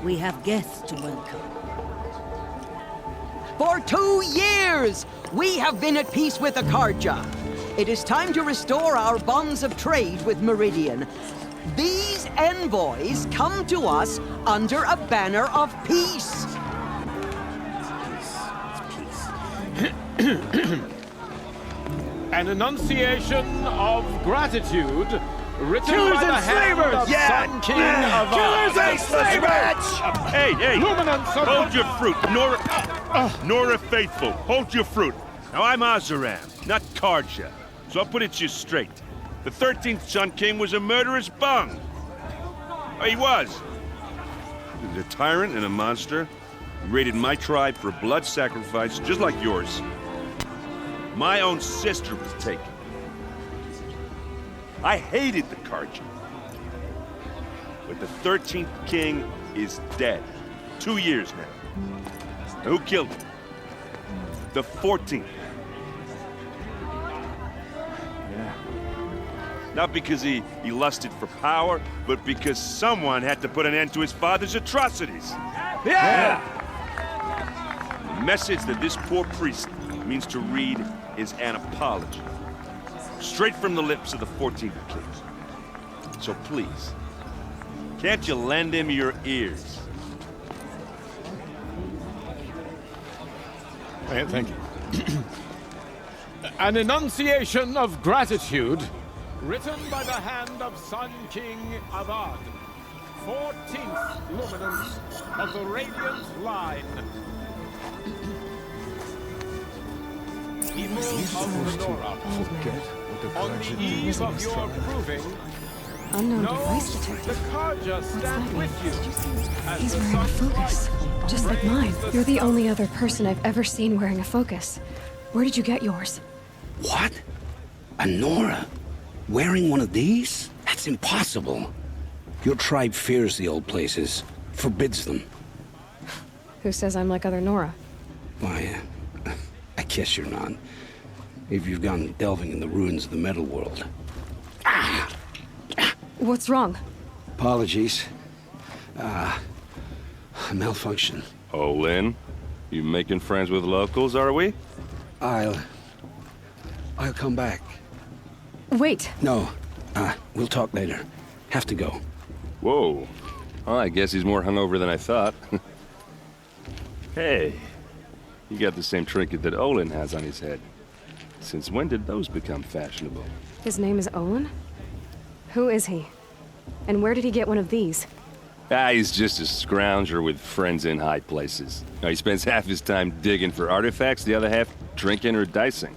we have guests to welcome. For 2 years, we have been at peace with the Karja. It is time to restore our bonds of trade with Meridian. These envoys come to us under a banner of peace. An enunciation of gratitude written Killers by the and hand slavers! of Sun King of Killers and slavers! Hey, Luminance of hold your fruit. Nora Faithful, hold your fruit. Now, I'm Azaram, not Karja, so I'll put it to you straight. The 13th Sun King was a murderous bung. Oh, he was. He was a tyrant and a monster. He raided my tribe for blood sacrifice, just like yours. My own sister was taken. I hated the Karja. But the 13th king is dead. 2 years now. Who killed him? The 14th. Yeah. Not because he lusted for power, but because someone had to put an end to his father's atrocities. Yeah! The message that this poor priest means to read is an apology. Straight from the lips of the 14th king. So please, can't you lend him your ears? Thank you. An enunciation of gratitude written by the hand of Sun King Avad, 14th luminance of the Radiant Line. People of Lenora, on the eve of your proving, Unknown know device the detector. Karja stand with you. as He's the wearing a sun focus, rises. just like mine. You're the only other person I've ever seen wearing a focus. Where did you get yours? What? A Nora? Wearing one of these? That's impossible. Your tribe fears the old places, forbids them. Who says I'm like other Nora? Why, I guess you're not. If you've gone delving in the ruins of the metal world. What's wrong? Apologies. A malfunction. Oh, Lynn? You making friends with locals, are we? I'll come back. Wait. No. We'll talk later. Have to go. Whoa. Well, I guess he's more hungover than I thought. Hey, you got the same trinket that Olin has on his head. Since when did those become fashionable? His name is Olin? Who is he? And where did he get one of these? He's just a scrounger with friends in high places. He spends half his time digging for artifacts, the other half drinking or dicing.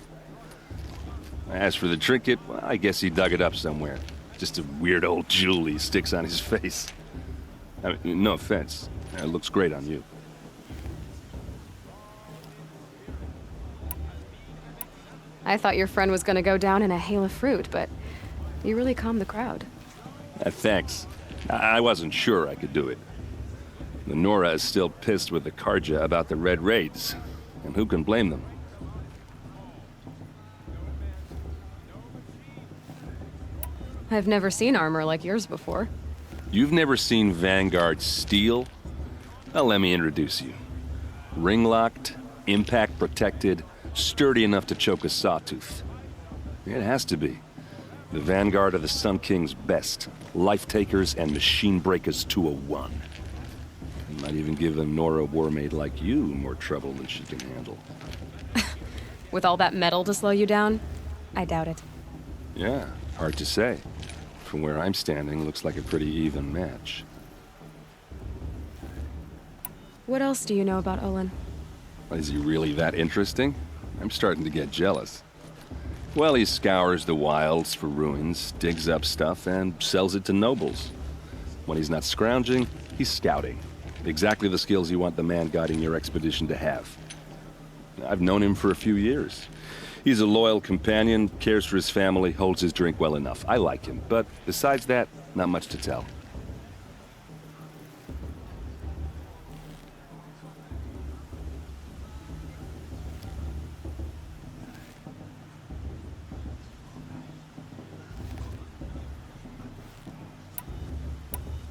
As for the trinket, well, I guess he dug it up somewhere. Just a weird old jewel he sticks on his face. I mean, no offense. It looks great on you. I thought your friend was gonna go down in a hail of fruit, but you really calmed the crowd. Thanks. I wasn't sure I could do it. The Nora is still pissed with the Karja about the Red Raids. and who can blame them? I've never seen armor like yours before. You've never seen Vanguard steel? Well, let me introduce you. Ring-locked, impact-protected, sturdy enough to choke a sawtooth. It has to be. The Vanguard of the Sun King's best. Life-takers and machine breakers to a one. You might even give a Nora warmaid like you more trouble than she can handle. With all that metal to slow you down? I doubt it. Yeah, hard to say. From where I'm standing, looks like a pretty even match. What else do you know about Olin? Is he really that interesting? I'm starting to get jealous. Well, he scours the wilds for ruins, digs up stuff, and sells it to nobles. When he's not scrounging, he's scouting. Exactly the skills you want the man guiding your expedition to have. I've known him for a few years. He's a loyal companion, cares for his family, holds his drink well enough. I like him, but besides that, not much to tell.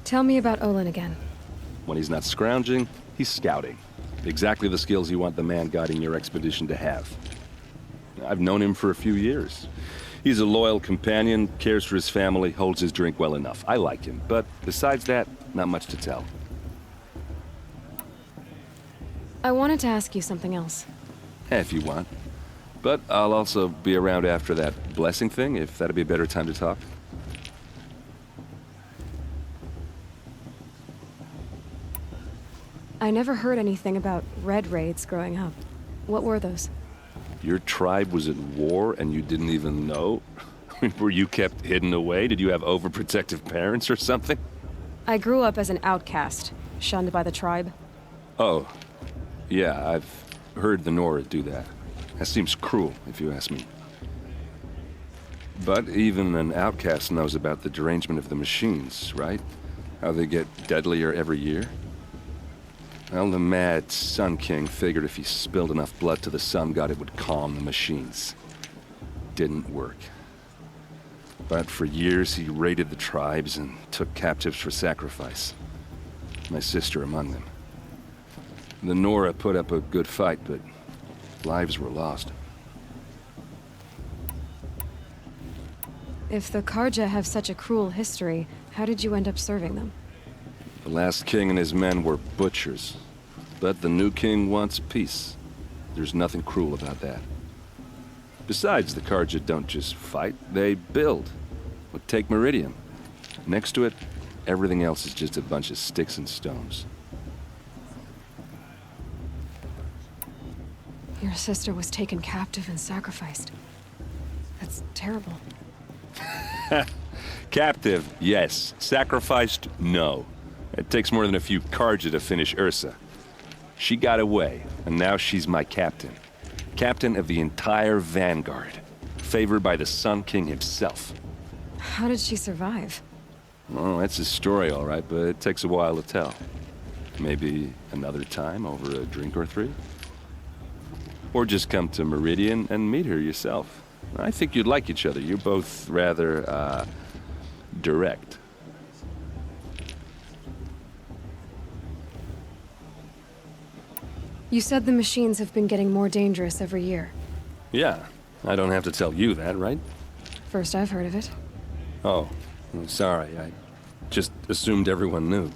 Tell me about Olin again. When he's not scrounging, he's scouting. Exactly the skills you want the man guiding your expedition to have. I've known him for a few years. He's a loyal companion, cares for his family, holds his drink well enough. I like him, but besides that, not much to tell. I wanted to ask you something else. If you want. But I'll also be around after that blessing thing, if that'd be a better time to talk. I never heard anything about red raids growing up. What were those? Your tribe was at war and you didn't even know? Were you kept hidden away? Did you have overprotective parents or something? I grew up as an outcast, shunned by the tribe. Oh, yeah, I've heard the Nora do that. That seems cruel, if you ask me. But even an outcast knows about the derangement of the machines, right? How they get deadlier every year? Well, the mad Sun King figured if he spilled enough blood to the Sun God, it would calm the machines. Didn't work. But for years, he raided the tribes and took captives for sacrifice. My sister among them. The Nora put up a good fight, but lives were lost. If the Karja have such a cruel history, how did you end up serving them? The last king and his men were butchers. But the new king wants peace. There's nothing cruel about that. Besides, the Karja don't just fight, they build. But take Meridian. Next to it, everything else is just a bunch of sticks and stones. Your sister was taken captive and sacrificed. That's terrible. Captive, yes. Sacrificed, no. It takes more than a few Karja to finish Ursa. She got away, and now she's my captain. Captain of the entire Vanguard. Favored by the Sun King himself. How did she survive? Oh, that's a story, all right, but it takes a while to tell. Maybe another time over a drink or three? Or just come to Meridian and meet her yourself. I think you'd like each other. You're both rather, direct. You said the machines have been getting more dangerous every year. Yeah, I don't have to tell you that, right? First I've heard of it. Oh, I'm sorry. I just assumed everyone knew.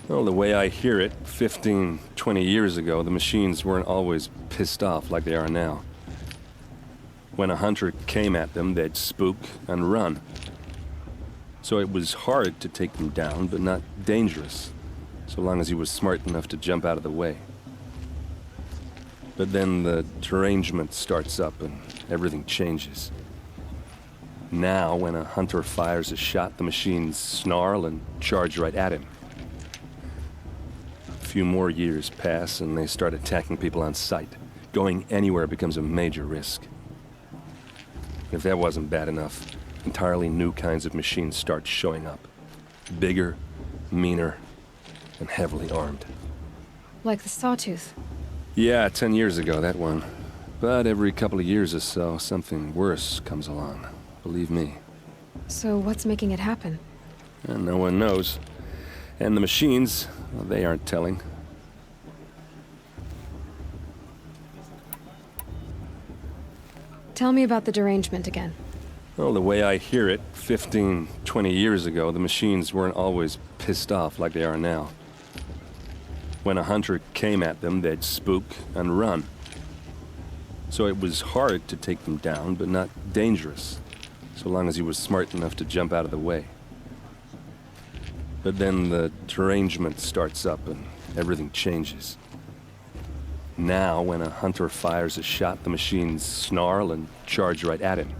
Well, the way I hear it, 15, 20 years ago, the machines weren't always pissed off like they are now. When a hunter came at them, they'd spook and run. So it was hard to take them down, but not dangerous, so long as he was smart enough to jump out of the way. But then the derangement starts up and everything changes. Now, when a hunter fires a shot, the machines snarl and charge right at him. A few more years pass and they start attacking people on sight. Going anywhere becomes a major risk. If that wasn't bad enough, entirely new kinds of machines start showing up. Bigger, meaner, and heavily armed. Like the Sawtooth. Yeah, 10 years ago, that one. But every couple of years or so, something worse comes along. Believe me. So what's making it happen? And no one knows. And the machines, well, they aren't telling. Tell me about the derangement again. Well, the way I hear it, 15, 20 years ago, the machines weren't always pissed off like they are now. When a hunter came at them, they'd spook and run. So it was hard to take them down, but not dangerous, so long as he was smart enough to jump out of the way. But then the derangement starts up and everything changes. Now, when a hunter fires a shot, the machines snarl and charge right at him.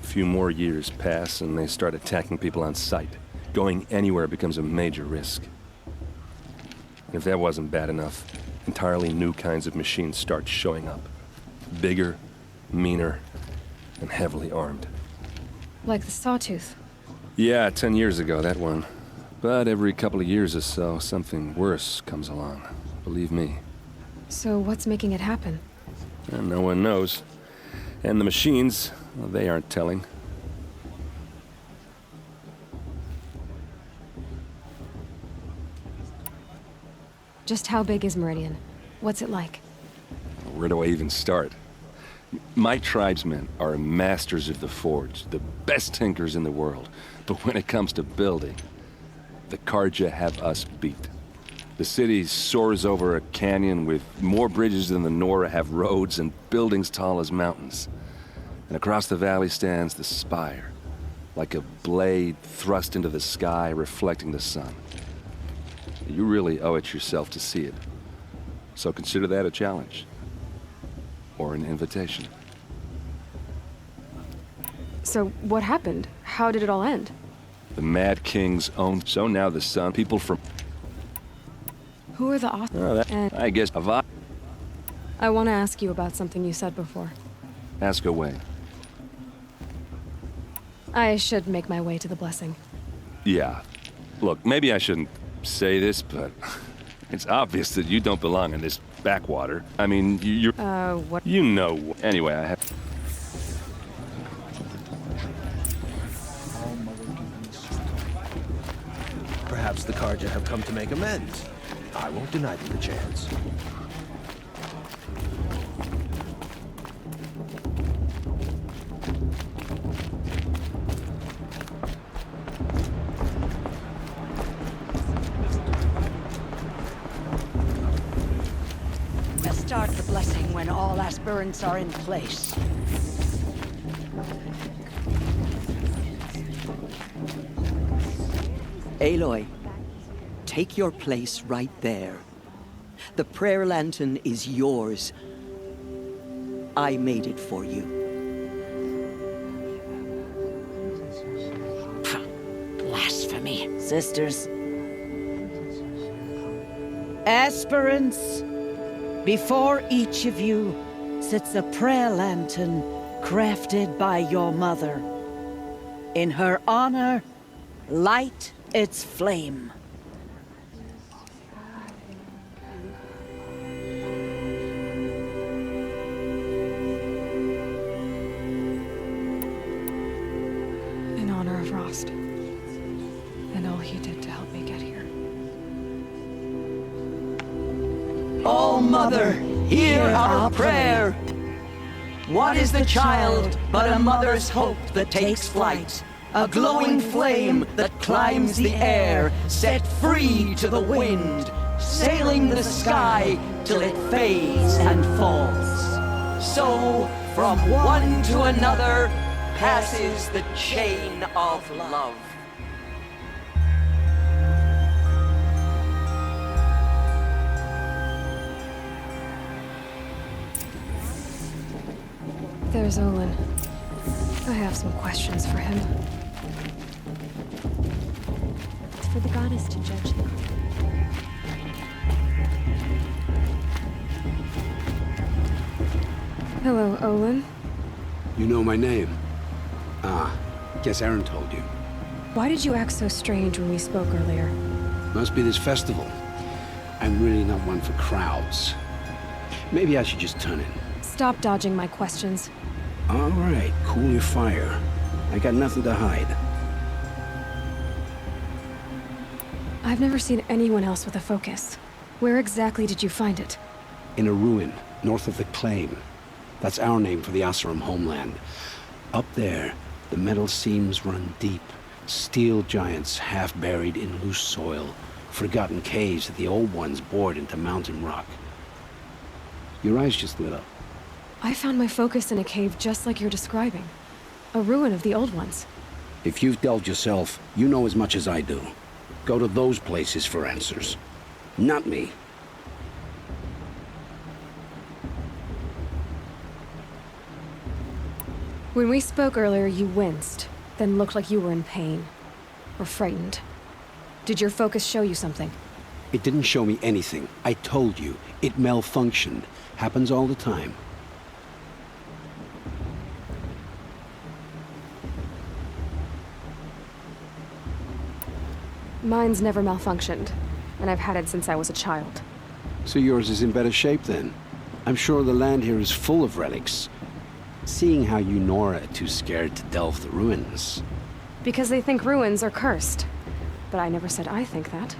A few more years pass and they start attacking people on sight. Going anywhere becomes a major risk. And if that wasn't bad enough, entirely new kinds of machines start showing up. Bigger, meaner, and heavily armed. Like the Sawtooth. Yeah, 10 years ago, that one. But every couple of years or so, something worse comes along. Believe me. So what's making it happen? And no one knows. And the machines, well, they aren't telling. Just how big is Meridian? What's it like? Where do I even start? My tribesmen are masters of the forge, the best tinkers in the world. But when it comes to building, the Karja have us beat. The city soars over a canyon with more bridges than the Nora have roads and buildings tall as mountains. And across the valley stands the spire, like a blade thrust into the sky reflecting the sun. You really owe it yourself to see it. So consider that a challenge. Or an invitation. So what happened? How did it all end? The Mad King's own. So now the sun, people from... Who are the authors? Oh, that, I guess Avad. I want to ask you about something you said before. Ask away. I should make my way to the blessing. Yeah. Look, maybe I shouldn't say this, but it's obvious that you don't belong in this backwater. I mean, you're... what? You know. Anyway, I have... Perhaps the Karja have come to make amends. I won't deny them the chance. We'll start the blessing when all aspirants are in place. Aloy, take your place right there. The prayer lantern is yours. I made it for you. Blasphemy. Sisters. Aspirants, before each of you sits a prayer lantern crafted by your mother. In her honor, light its flame. In honor of Rost. And all he did to help me get here. Oh, Mother, hear our prayer. What is the child but a mother's hope that takes flight? A glowing flame that climbs the air, set free to the wind, sailing the sky till it fades and falls. So, from one to another, passes the chain of love. There's Olin. I have some questions for him. It's for the goddess to judge them. Hello, Olin. You know my name? Ah, guess Aaron told you. Why did you act so strange when we spoke earlier? Must be this festival. I'm really not one for crowds. Maybe I should just turn in. Stop dodging my questions. All right, cool your fire. I got nothing to hide. I've never seen anyone else with a focus. Where exactly did you find it? In a ruin, north of the Claim. That's our name for the Oseram homeland. Up there, the metal seams run deep. Steel giants half buried in loose soil. Forgotten caves that the old ones bored into mountain rock. Your eyes just lit up. I found my focus in a cave just like you're describing. A ruin of the old ones. If you've delved yourself, you know as much as I do. Go to those places for answers. Not me. When we spoke earlier, you winced, then looked like you were in pain. Or frightened. Did your focus show you something? It didn't show me anything. I told you. It malfunctioned. Happens all the time. Mine's never malfunctioned, and I've had it since I was a child. So yours is in better shape then? I'm sure the land here is full of relics. Seeing how you Nora are too scared to delve the ruins. Because they think ruins are cursed. But I never said I think that.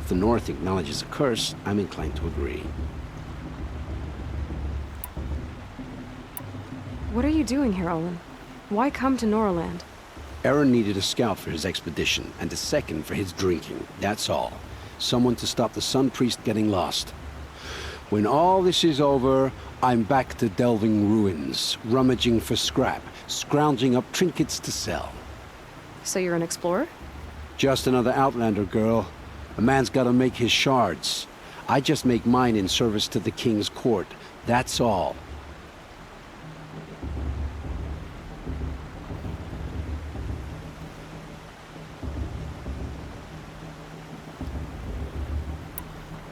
If the North acknowledges a curse, I'm inclined to agree. What are you doing here, Olin? Why come to Noraland? Aaron needed a scout for his expedition, and a second for his drinking. That's all. Someone to stop the Sun Priest getting lost. When all this is over, I'm back to delving ruins, rummaging for scrap, scrounging up trinkets to sell. So you're an explorer? Just another Outlander, girl. A man's gotta make his shards. I just make mine in service to the King's court. That's all.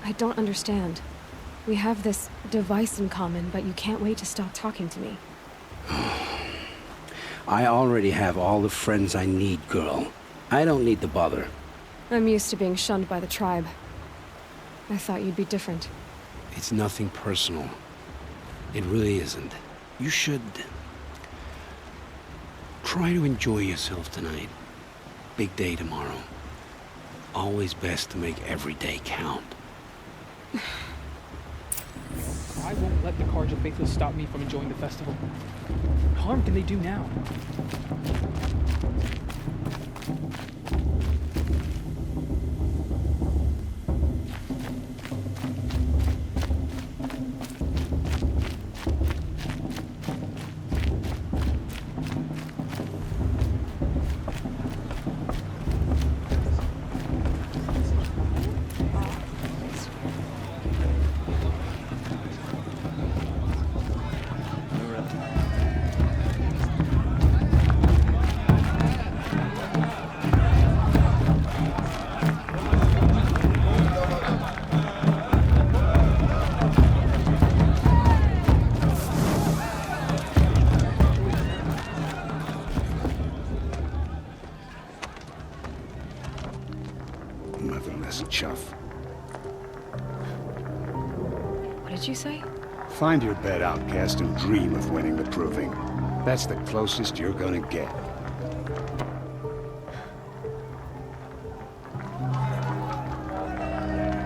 I don't understand. We have this device in common, but you can't wait to stop talking to me. I already have all the friends I need, girl. I don't need the bother. I'm used to being shunned by the tribe. I thought you'd be different. It's nothing personal. It really isn't. You should... try to enjoy yourself tonight. Big day tomorrow. Always best to make every day count. I won't let the Carja Faithless stop me from enjoying the festival. What harm can they do now? Motherless chuff. What did you say? Find your bed, outcast, and dream of winning the proving. That's the closest you're gonna get.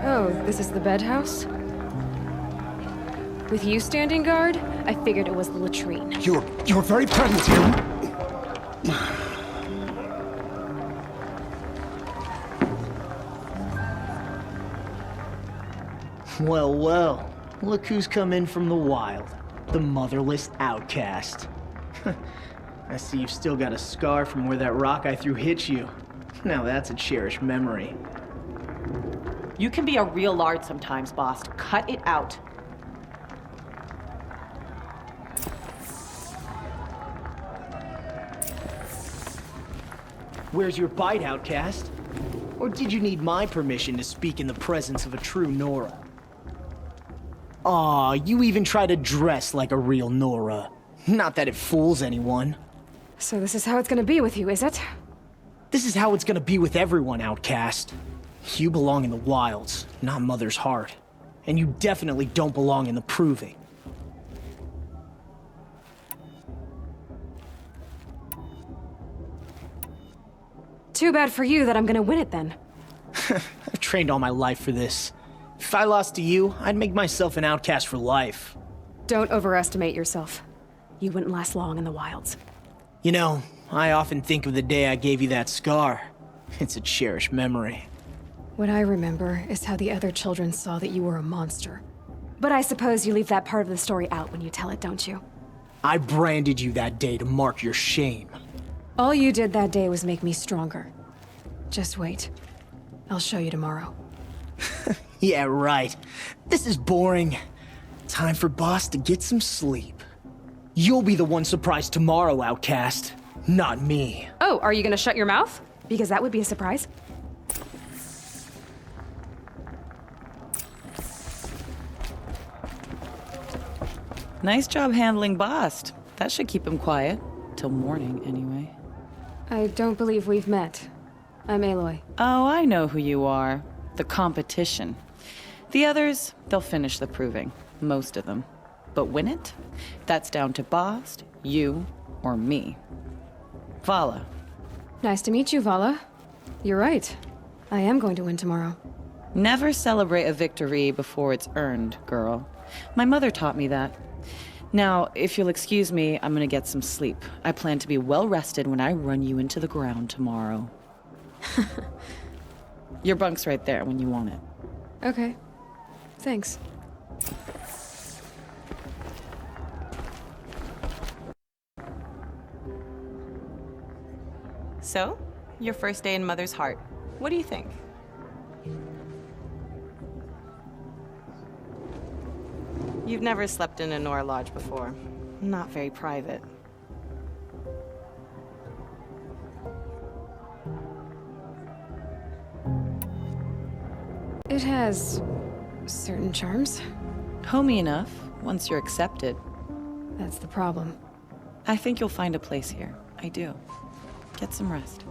Oh, this is the bedhouse? With you standing guard, I figured it was the latrine. Your very presence here... Well, well. Look who's come in from the wild. The motherless outcast. I see you've still got a scar from where that rock I threw hit you. Now that's a cherished memory. You can be a real lard sometimes, boss. Cut it out. Where's your bite, outcast? Or did you need my permission to speak in the presence of a true Nora? Aw, you even try to dress like a real Nora. Not that it fools anyone. So this is how it's gonna be with you, is it? This is how it's gonna be with everyone, outcast. You belong in the wilds, not Mother's heart. And you definitely don't belong in the proving. Too bad for you that I'm gonna win it then. I've trained all my life for this. If I lost to you, I'd make myself an outcast for life. Don't overestimate yourself. You wouldn't last long in the wilds. You know, I often think of the day I gave you that scar. It's a cherished memory. What I remember is how the other children saw that you were a monster. But I suppose you leave that part of the story out when you tell it, don't you? I branded you that day to mark your shame. All you did that day was make me stronger. Just wait. I'll show you tomorrow. Yeah, right. This is boring. Time for Boss to get some sleep. You'll be the one surprised tomorrow, outcast. Not me. Oh, are you gonna shut your mouth? Because that would be a surprise. Nice job handling Bast. That should keep him quiet. Till morning, anyway. I don't believe we've met. I'm Aloy. Oh, I know who you are. The competition. The others, they'll finish the proving. Most of them. But win it? That's down to Bast, you, or me. Vala. Nice to meet you, Vala. You're right. I am going to win tomorrow. Never celebrate a victory before it's earned, girl. My mother taught me that. Now, if you'll excuse me, I'm gonna get some sleep. I plan to be well rested when I run you into the ground tomorrow. Your bunk's right there when you want it. Okay. Thanks. So, your first day in Mother's heart. What do you think? You've never slept in a Nora lodge before. Not very private. It has certain charms. Homey enough, once you're accepted. That's the problem. I think you'll find a place here. I do. Get some rest.